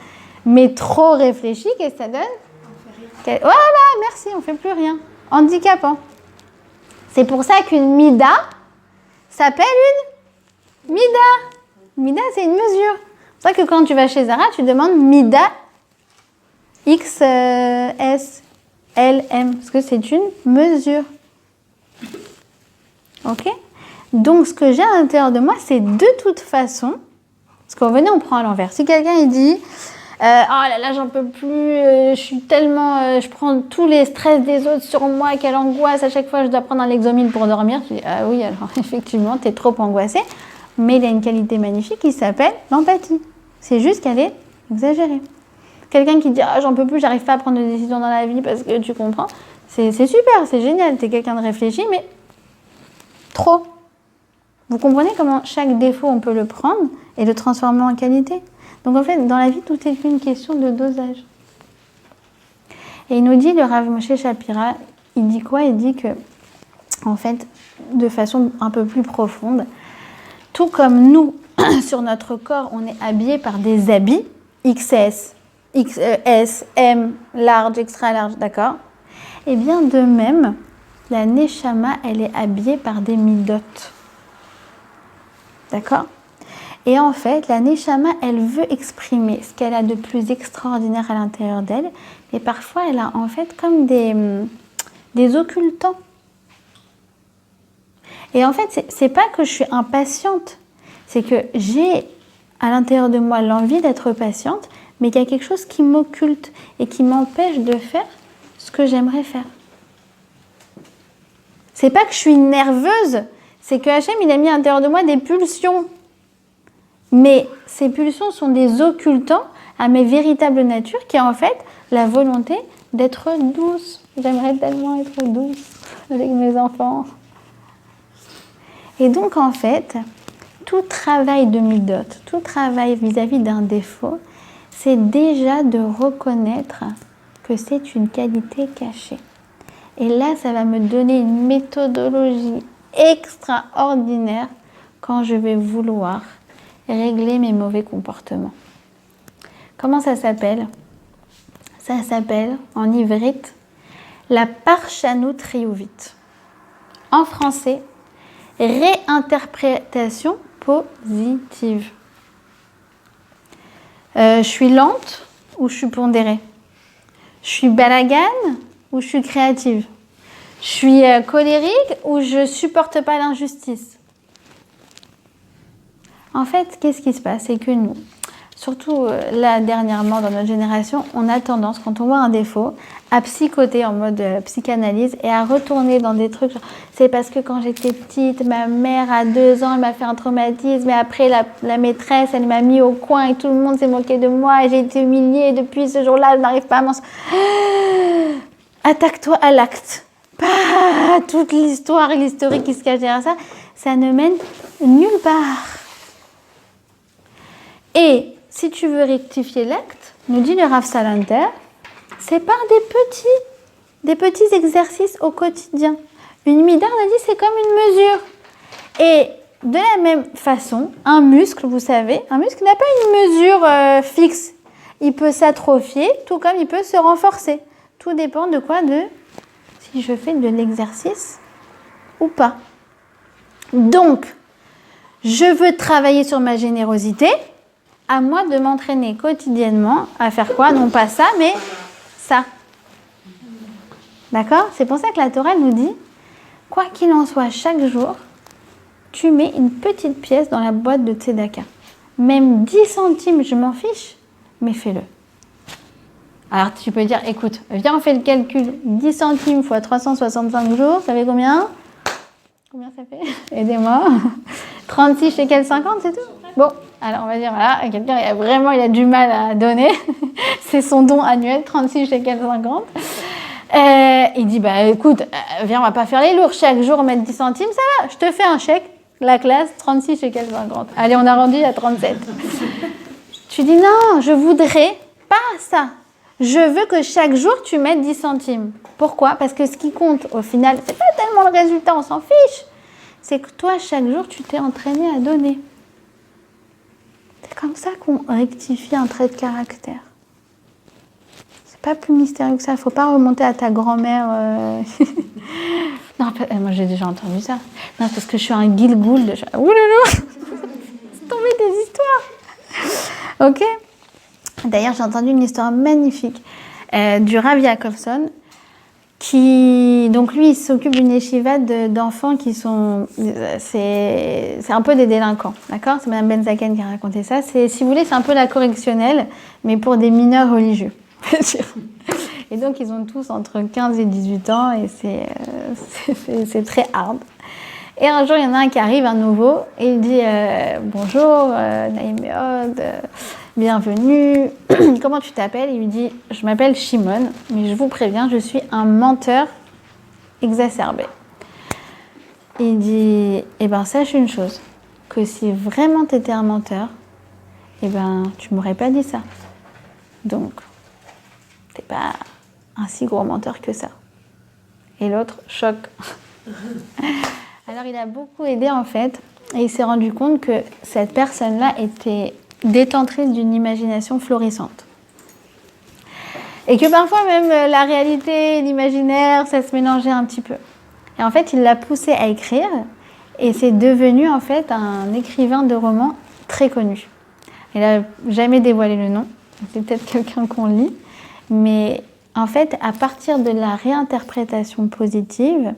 Mais trop réfléchi, qu'est-ce que ça donne? Voilà, merci, on ne fait plus rien. Handicapant. C'est pour ça qu'une mida s'appelle une mida. Mida, c'est une mesure. C'est pour ça que quand tu vas chez Zara, tu demandes mida X, S, L, M, parce que c'est une mesure. Ok? Donc, ce que j'ai à l'intérieur de moi, c'est de toute façon, parce qu'on venait, on prend à l'envers. Si quelqu'un, il dit, oh là là, j'en peux plus, je suis tellement, je prends tous les stress des autres sur moi, quelle angoisse, à chaque fois, je dois prendre un Lexomil pour dormir. Je dis, ah oui, alors, effectivement, tu es trop angoissé. Mais il a une qualité magnifique qui s'appelle l'empathie. C'est juste qu'elle est exagérée. Quelqu'un qui dit, ah, j'en peux plus, j'arrive pas à prendre de décision dans la vie parce que tu comprends. C'est super, c'est génial, tu es quelqu'un de réfléchi, mais trop. Vous comprenez comment chaque défaut, on peut le prendre et le transformer en qualité? Donc en fait, dans la vie, tout est une question de dosage. Et il nous dit, le Rav Moshe Shapira, il dit quoi? Il dit que, en fait, de façon un peu plus profonde, tout comme nous, sur notre corps, on est habillé par des habits, XS, XS, M, large, extra large, d'accord? Et bien de même, la Neshama, elle est habillée par des midotes. D'accord? Et en fait, la Neshama, elle veut exprimer ce qu'elle a de plus extraordinaire à l'intérieur d'elle. Et parfois, elle a en fait comme des occultants. Et en fait, c'est pas que je suis impatiente. C'est que j'ai à l'intérieur de moi l'envie d'être patiente, mais il y a quelque chose qui m'occulte et qui m'empêche de faire ce que j'aimerais faire. C'est pas que je suis nerveuse, c'est que Hachem, il a mis à l'intérieur de moi des pulsions. Mais ces pulsions sont des occultants à mes véritables natures, qui est en fait la volonté d'être douce. J'aimerais tellement être douce avec mes enfants. Et donc, en fait, tout travail de midot, tout travail vis-à-vis d'un défaut, c'est déjà de reconnaître que c'est une qualité cachée. Et là, ça va me donner une méthodologie extraordinaire quand je vais vouloir régler mes mauvais comportements. Comment ça s'appelle? Ça s'appelle, en ivrite, la parshanout riyuvit. En français, réinterprétation positive. Je suis lente ou je suis pondérée? Je suis balagane ou je suis créative? Je suis colérique ou je supporte pas l'injustice? En fait, qu'est-ce qui se passe? C'est que nous, surtout là dernièrement dans notre génération, on a tendance, quand on voit un défaut, à psychoter en mode psychanalyse et à retourner dans des trucs. Genre, c'est parce que quand j'étais petite, ma mère à 2 ans, elle m'a fait un traumatisme et après la maîtresse, elle m'a mis au coin et tout le monde s'est moqué de moi et j'ai été humiliée et depuis ce jour-là, je n'arrive pas à m'en... Attaque-toi à l'acte. Pas toute l'histoire et l'historique qui se cache derrière ça. Ça ne mène nulle part. Et si tu veux rectifier l'acte, nous dit le Rav Salanter, c'est par des petits exercices au quotidien. Une mida, on a dit, c'est comme une mesure. Et de la même façon, un muscle, vous savez, un muscle n'a pas une mesure fixe. Il peut s'atrophier, tout comme il peut se renforcer. Tout dépend de quoi? De si je fais de l'exercice ou pas. Donc, je veux travailler sur ma générosité. À moi de m'entraîner quotidiennement à faire quoi? Non pas ça, mais ça. D'accord? C'est pour ça que la Torah nous dit, quoi qu'il en soit, chaque jour, tu mets une petite pièce dans la boîte de Tzedaka. Même 10 centimes, je m'en fiche, mais fais-le. Alors tu peux dire, écoute, viens on fait le calcul, 10 centimes fois 365 jours, ça fait combien? Combien ça fait? Aidez-moi. 36 shekels 50, c'est tout? Bon, alors on va dire, voilà, quelqu'un il a du mal à donner. C'est son don annuel, 36 shekels 50. Il dit, bah écoute, viens, on va pas faire les lourds. Chaque jour, on met 10 centimes, ça va, je te fais un chèque, la classe, 36 shekels 50. Allez, on a rendu à 37. Tu dis, non, je voudrais pas ça. Je veux que chaque jour, tu mettes 10 centimes. Pourquoi? Parce que ce qui compte, au final, c'est pas tellement le résultat, on s'en fiche. C'est que toi, chaque jour, tu t'es entraîné à donner. C'est comme ça qu'on rectifie un trait de caractère. C'est pas plus mystérieux que ça. Faut pas remonter à ta grand-mère. Non, moi j'ai déjà entendu ça. Non, parce que je suis un Gilgoul. Ouloulou. C'est tombé des histoires. Ok. D'ailleurs, j'ai entendu une histoire magnifique du Rav Yakovson, qui, donc lui, il s'occupe d'une yeshiva d'enfants qui sont, c'est un peu des délinquants, d'accord? C'est Madame Benzaken qui a raconté ça. Si vous voulez, c'est un peu la correctionnelle, mais pour des mineurs religieux. Et donc, ils ont tous entre 15 et 18 ans, et c'est très hard. Et un jour, il y en a un qui arrive, un nouveau, et il dit bonjour, Naïm Meod, bienvenue, comment tu t'appelles? Il lui dit, je m'appelle Shimon, mais je vous préviens, je suis un menteur exacerbé. Il dit, eh ben sache une chose, que si vraiment tu étais un menteur, eh ben tu m'aurais pas dit ça. Donc, t'es pas un si gros menteur que ça. Et l'autre, choc. Alors il a beaucoup aidé en fait, et il s'est rendu compte que cette personne-là était détentrice d'une imagination florissante. Et que parfois même la réalité et l'imaginaire, ça se mélangeait un petit peu. Et en fait, il l'a poussé à écrire, et c'est devenu en fait un écrivain de romans très connu. Il n'a jamais dévoilé le nom, c'est peut-être quelqu'un qu'on lit, mais en fait, à partir de la réinterprétation positive,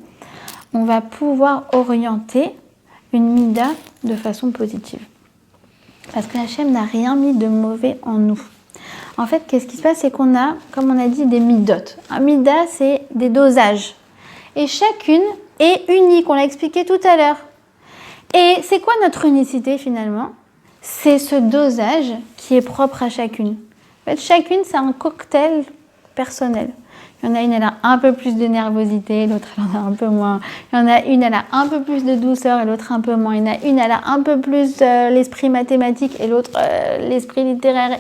on va pouvoir orienter une mida de façon positive. Parce que Hachem n'a rien mis de mauvais en nous. En fait, qu'est-ce qui se passe? C'est qu'on a, comme on a dit, des midotes. Un mida, c'est des dosages. Et chacune est unique, on l'a expliqué tout à l'heure. Et c'est quoi notre unicité finalement? C'est ce dosage qui est propre à chacune. En fait, chacune, c'est un cocktail personnel. Il y en a une, elle a un peu plus de nervosité, l'autre, elle en a un peu moins. Il y en a une, elle a un peu plus de douceur et l'autre un peu moins. Il y en a une, elle a un peu plus l'esprit mathématique et l'autre l'esprit littéraire.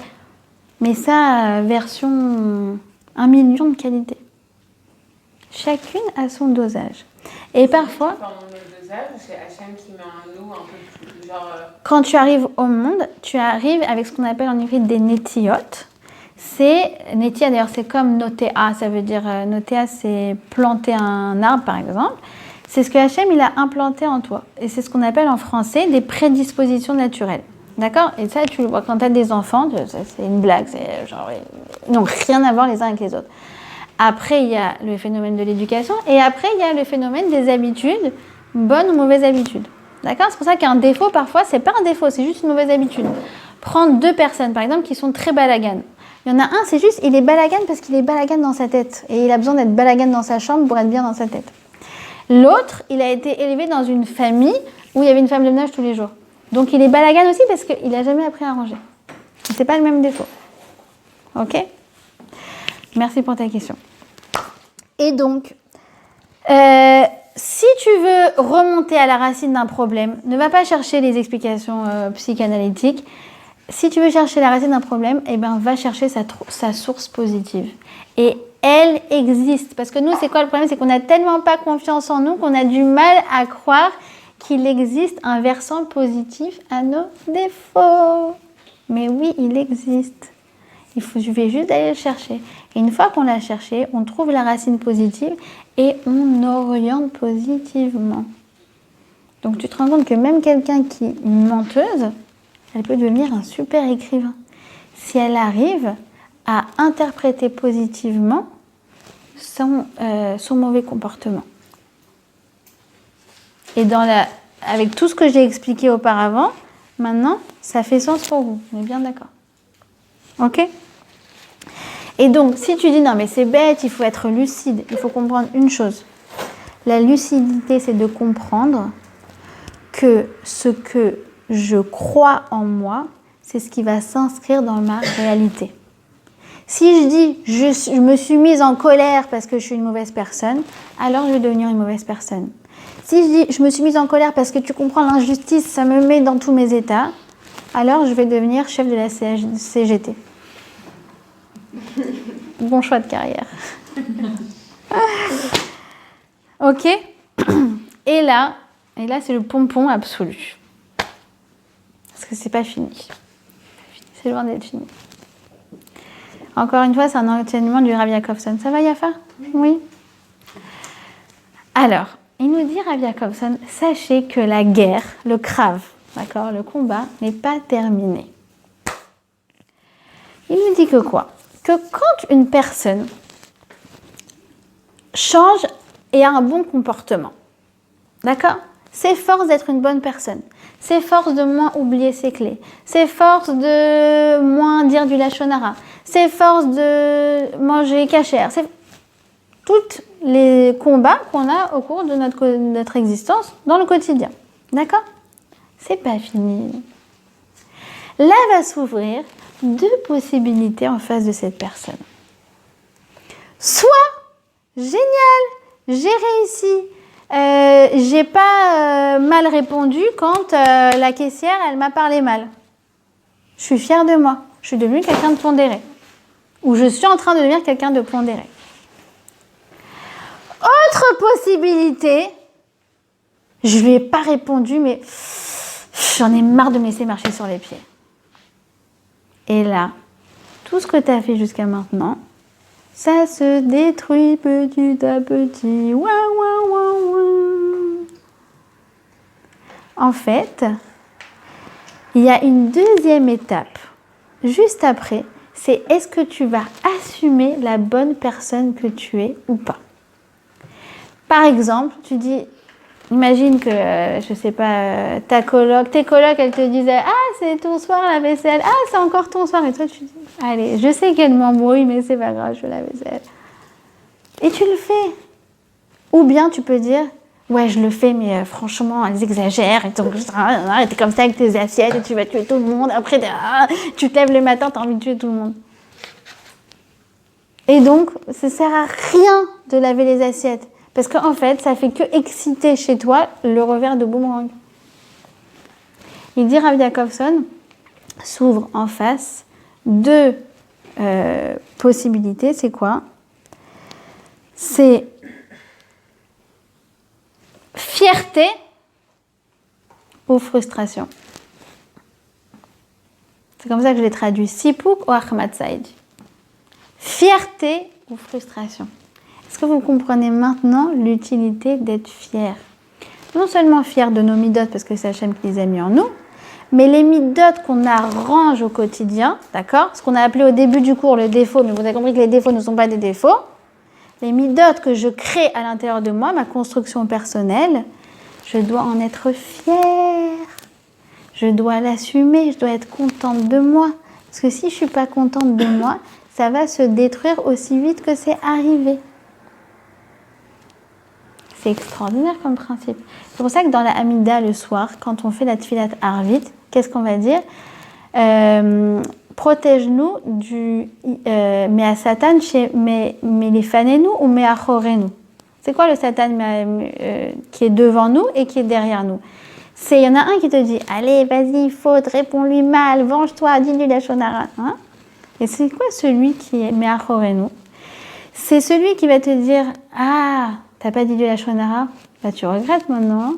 Mais ça, version 1 million de qualités. Chacune a son dosage. Et parfois... Pendant le dosage, c'est Hachem qui met en nous un peu plus... Genre, Quand tu arrives au monde, tu arrives avec ce qu'on appelle en hébreu des netiyot. C'est, netia d'ailleurs, c'est comme notéa, ça veut dire, notéa c'est planter un arbre par exemple. C'est ce que Hachem il a implanté en toi. Et c'est ce qu'on appelle en français des prédispositions naturelles. D'accord? Et ça, tu le vois quand tu as des enfants, c'est une blague, c'est genre, ils n'ont rien à voir les uns avec les autres. Après, il y a le phénomène de l'éducation et après, il y a le phénomène des habitudes, bonnes ou mauvaises habitudes. D'accord? C'est pour ça qu'un défaut, parfois, c'est pas un défaut, c'est juste une mauvaise habitude. prendre 2 personnes, par exemple, qui sont très balaganes. Il y en a un, c'est juste, il est balagane parce qu'il est balagane dans sa tête. Et il a besoin d'être balagane dans sa chambre pour être bien dans sa tête. L'autre, il a été élevé dans une famille où il y avait une femme de ménage tous les jours. Donc il est balagane aussi parce qu'il n'a jamais appris à ranger. C'est pas le même défaut. Ok ? Merci pour ta question. Et donc, si tu veux remonter à la racine d'un problème, ne va pas chercher les explications psychanalytiques. Si tu veux chercher la racine d'un problème, eh ben, va chercher sa source positive. Et elle existe. Parce que nous, c'est quoi le problème ? C'est qu'on n'a tellement pas confiance en nous qu'on a du mal à croire qu'il existe un versant positif à nos défauts. Mais oui, il existe. Il suffit juste d'aller le chercher. Et une fois qu'on l'a cherché, on trouve la racine positive et on oriente positivement. Donc tu te rends compte que même quelqu'un qui est une menteuse, elle peut devenir un super écrivain. Si elle arrive à interpréter positivement son mauvais comportement. Et avec tout ce que j'ai expliqué auparavant, maintenant, ça fait sens pour vous. On est bien d'accord ? Ok ? Et donc, si tu dis non, mais c'est bête, il faut être lucide, il faut comprendre une chose. La lucidité, c'est de comprendre que ce que je crois en moi, c'est ce qui va s'inscrire dans ma réalité. Si je dis je me suis mise en colère parce que je suis une mauvaise personne, alors je vais devenir une mauvaise personne. Si je dis je me suis mise en colère parce que tu comprends l'injustice, ça me met dans tous mes états, alors je vais devenir chef de la CGT. Bon choix de carrière. Ok ? Et là, c'est le pompon absolu. Parce que c'est pas fini. C'est loin d'être fini. Encore une fois, c'est un enseignement du Rav Jacobson. Ça va, Yafa ? Oui. Alors, il nous dit, Rav Jacobson, sachez que la guerre, le krav, d'accord, le combat, n'est pas terminé. Il nous dit que quoi ? Que quand une personne change et a un bon comportement, d'accord ? S'efforce d'être une bonne personne, s'efforce de moins oublier ses clés, s'efforce de moins dire du lachonara, s'efforce de manger cachère, tous les combats qu'on a au cours de notre existence dans le quotidien, d'accord ? C'est pas fini. Là va s'ouvrir 2 possibilités en face de cette personne. Soit, génial, j'ai réussi, j'ai pas mal répondu quand la caissière, elle m'a parlé mal. Je suis fière de moi, je suis devenue quelqu'un de pondéré. Ou je suis en train de devenir quelqu'un de pondéré. Autre possibilité, je lui ai pas répondu, mais j'en ai marre de me laisser marcher sur les pieds. Et là, tout ce que tu as fait jusqu'à maintenant, ça se détruit petit à petit. Ouah, ouah, ouah, ouah. En fait, il y a une deuxième étape. Juste après, c'est est-ce que tu vas assumer la bonne personne que tu es ou pas. Par exemple, tu dis, imagine que, je sais pas, tes colocs, elles te disaient « Ah, c'est ton soir la vaisselle. Ah, c'est encore ton soir. » Et toi, tu dis « Allez, je sais qu'elle m'embrouille, mais c'est pas grave, je fais la vaisselle. » Et tu le fais. Ou bien tu peux dire « Ouais, je le fais, mais franchement, elles exagèrent. Et t'es comme ça avec tes assiettes et tu vas tuer tout le monde. Après, tu te lèves le matin, t'as envie de tuer tout le monde. » Et donc, ça sert à rien de laver les assiettes. Parce qu'en fait, ça fait que exciter chez toi le revers de boomerang. Il dit, Rav Jacobson s'ouvre en face 2 possibilités. C'est quoi ? C'est fierté ou frustration. C'est comme ça que je l'ai traduit. Sipouk ou Ahmad Saïd. Fierté ou frustration. Est-ce que vous comprenez maintenant l'utilité d'être fier ? Non seulement fier de nos midotes, parce que c'est Hachem qui les a mis en nous, mais les midotes qu'on arrange au quotidien, d'accord ? Ce qu'on a appelé au début du cours le défaut, mais vous avez compris que les défauts ne sont pas des défauts. Les midotes que je crée à l'intérieur de moi, ma construction personnelle, je dois en être fière. je dois l'assumer, je dois être contente de moi. Parce que si je ne suis pas contente de moi, ça va se détruire aussi vite que c'est arrivé. C'est extraordinaire comme principe. C'est pour ça que dans la Hamida, le soir, quand on fait la Tfilat Arvit, qu'est-ce qu'on va dire? Protège-nous du Mea Satan chez Melifanenu ou Mea Chorenu. C'est quoi le Satan qui est devant nous et qui est derrière nous? Il y en a un qui te dit « Allez, vas-y, faute, réponds-lui mal, venge-toi, dis-lui la shonara. Hein » Et c'est quoi celui qui est Mea Chorenu? C'est celui qui va te dire « Ah, t'as pas dit la shonara, bah tu regrettes maintenant. Hein.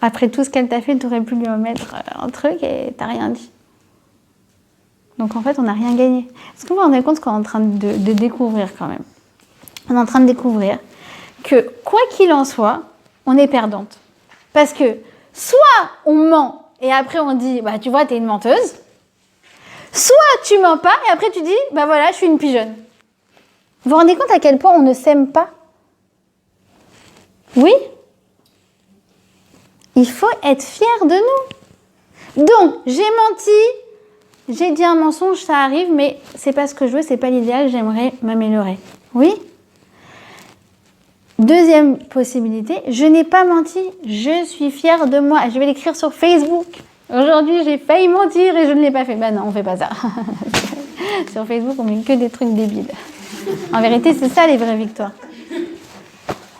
Après tout ce qu'elle t'a fait, tu aurais pu lui remettre un truc et t'as rien dit. » Donc en fait, on n'a rien gagné. Est-ce que vous vous rendez compte qu'on est en train de découvrir quand même? On est en train de découvrir que quoi qu'il en soit, on est perdante. Parce que soit on ment et après on dit bah tu vois, t'es une menteuse, soit tu mens pas et après tu dis bah voilà, je suis une pigeonne. Vous vous rendez compte à quel point on ne s'aime pas? Oui? Il faut être fier de nous. Donc, j'ai menti, j'ai dit un mensonge, ça arrive, mais c'est pas ce que je veux, c'est pas l'idéal, j'aimerais m'améliorer. Oui? Deuxième possibilité, je n'ai pas menti, je suis fière de moi. Je vais l'écrire sur Facebook. Aujourd'hui, j'ai failli mentir et je ne l'ai pas fait. Ben non, on fait pas ça. Sur Facebook, on met que des trucs débiles. En vérité, c'est ça les vraies victoires.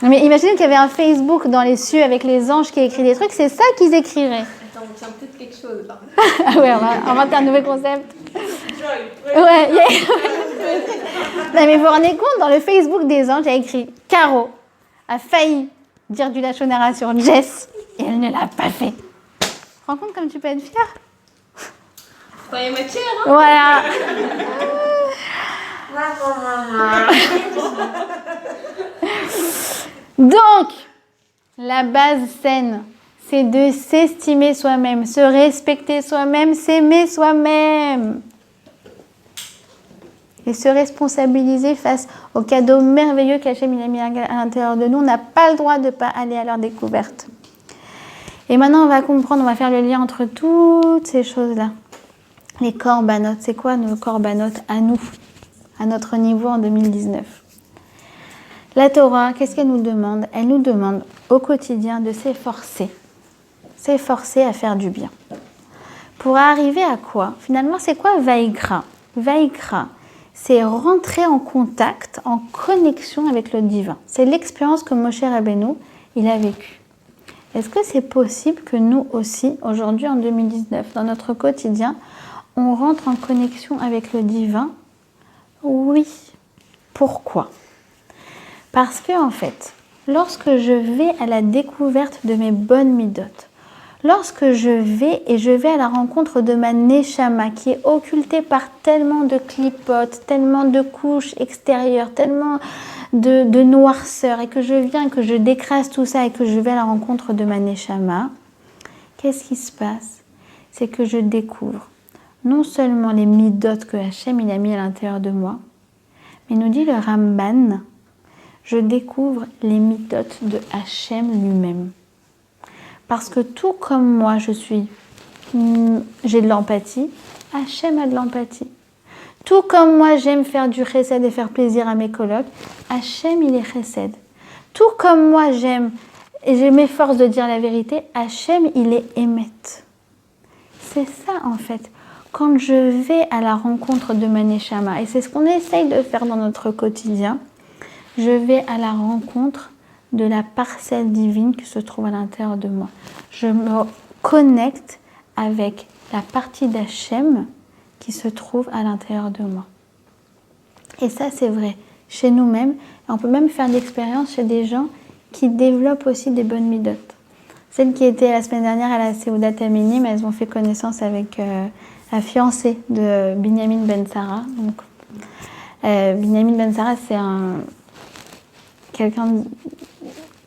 Mais imaginez qu'il y avait un Facebook dans les cieux avec les anges qui écrivent des trucs, c'est ça qu'ils écriraient. Attends, on tient peut-être quelque chose là. Ah ouais, on va inventer un nouvel concept. Ouais, non, mais vous vous rendez compte, dans le Facebook des anges, il y a écrit Caro a failli dire du lachonara sur Jess et elle ne l'a pas fait. Tu te rends compte comme tu peux être fière? Soyez matière, hein. Voilà. Donc, la base saine, c'est de s'estimer soi-même, se respecter soi-même, s'aimer soi-même. Et se responsabiliser face aux cadeaux merveilleux qu'Hachem a mis à l'intérieur de nous. On n'a pas le droit de ne pas aller à leur découverte. Et maintenant, on va comprendre, on va faire le lien entre toutes ces choses-là. Les corbanotes, c'est quoi nos corbanotes à nous, à notre niveau en 2019? La Torah, qu'est-ce qu'elle nous demande? Elle nous demande au quotidien de s'efforcer à faire du bien. Pour arriver à quoi? Finalement, c'est quoi Vaikra? Vaikra, c'est rentrer en contact, en connexion avec le divin. C'est l'expérience que Moshe Rabbeinu, il a vécue. Est-ce que c'est possible que nous aussi, aujourd'hui en 2019, dans notre quotidien, on rentre en connexion avec le divin? Oui. Pourquoi? Parce que en fait, lorsque je vais à la découverte de mes bonnes midotes, lorsque je vais à la rencontre de ma neshama qui est occultée par tellement de clipotes, tellement de couches extérieures, tellement de noirceur, et que je viens, que je décrase tout ça et que je vais à la rencontre de ma neshama, qu'est-ce qui se passe? C'est que je découvre non seulement les midotes que Hachem il a mis à l'intérieur de moi, mais nous dit le Ramban, je découvre les midotes de Hachem lui-même. Parce que tout comme moi, j'ai de l'empathie, Hachem a de l'empathie. Tout comme moi, j'aime faire du chesed et faire plaisir à mes colocs, Hachem, il est chesed. Tout comme moi, j'aime et je m'efforce de dire la vérité, Hachem, il est émet. C'est ça, en fait. Quand je vais à la rencontre de ma neshama, et c'est ce qu'on essaye de faire dans notre quotidien, je vais à la rencontre de la parcelle divine qui se trouve à l'intérieur de moi. Je me connecte avec la partie d'Hachem qui se trouve à l'intérieur de moi. Et ça, c'est vrai chez nous-mêmes. Et on peut même faire l'expérience chez des gens qui développent aussi des bonnes midotes. Celles qui étaient la semaine dernière à la Seudat Aminim, elles ont fait connaissance avec la fiancée de Binyamin Ben Sarah. Donc, Binyamin Ben Sarah, c'est quelqu'un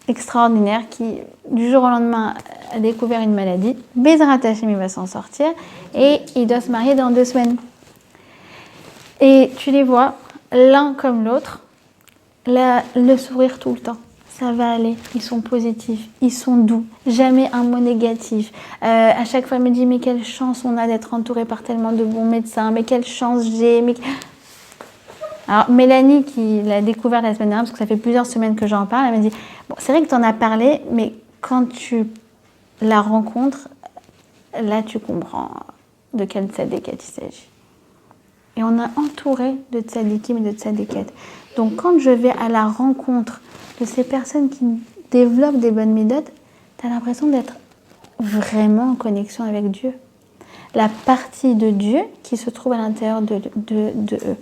extraordinaire qui, du jour au lendemain, a découvert une maladie. Bezrat Hashem, il va s'en sortir et il doit se marier dans 2 semaines. Et tu les vois, l'un comme l'autre, le sourire tout le temps. ça va aller, ils sont positifs, ils sont doux, jamais un mot négatif. À chaque fois, elle me dit, mais quelle chance on a d'être entouré par tellement de bons médecins, mais quelle chance j'ai. Alors, Mélanie, qui l'a découvert la semaine dernière, parce que ça fait plusieurs semaines que j'en parle, elle m'a dit, bon, c'est vrai que tu en as parlé, mais quand tu la rencontres, là, tu comprends de quel tzaddik il s'agit. Et on est entouré de tzaddikim et de tzaddikettes. Donc, quand je vais à la rencontre de ces personnes qui développent des bonnes midotes, tu as l'impression d'être vraiment en connexion avec Dieu. La partie de Dieu qui se trouve à l'intérieur de eux.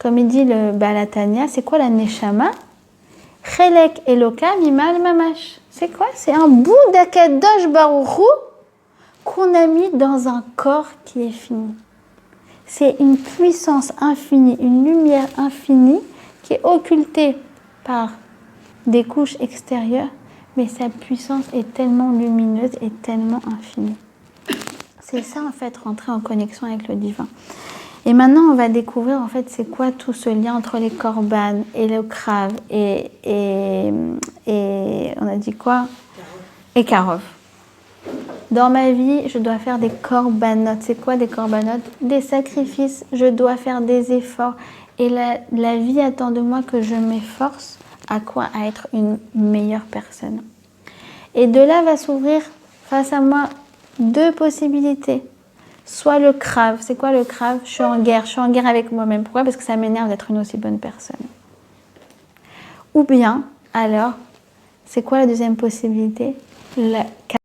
Comme il dit le Balatania, c'est quoi la Neshama? Chelek Eloka Mimal Mamash. C'est quoi? C'est un bout d'Akadosh Baruch Hu qu'on a mis dans un corps qui est fini. C'est une puissance infinie, une lumière infinie qui est occultée par des couches extérieures, mais sa puissance est tellement lumineuse et tellement infinie. C'est ça en fait, rentrer en connexion avec le divin. Et maintenant, on va découvrir en fait c'est quoi tout ce lien entre les korban et le krav et on a dit quoi? Et karov. Dans ma vie, je dois faire des korbanot. C'est quoi des korbanot? Des sacrifices. Je dois faire des efforts. Et la vie attend de moi que je m'efforce à quoi? À être une meilleure personne. Et de là va s'ouvrir face à moi deux possibilités. Soit le krav. C'est quoi le krav? Je suis en guerre avec moi-même. Pourquoi? Parce que ça m'énerve d'être une aussi bonne personne. Ou bien, alors, c'est quoi la deuxième possibilité?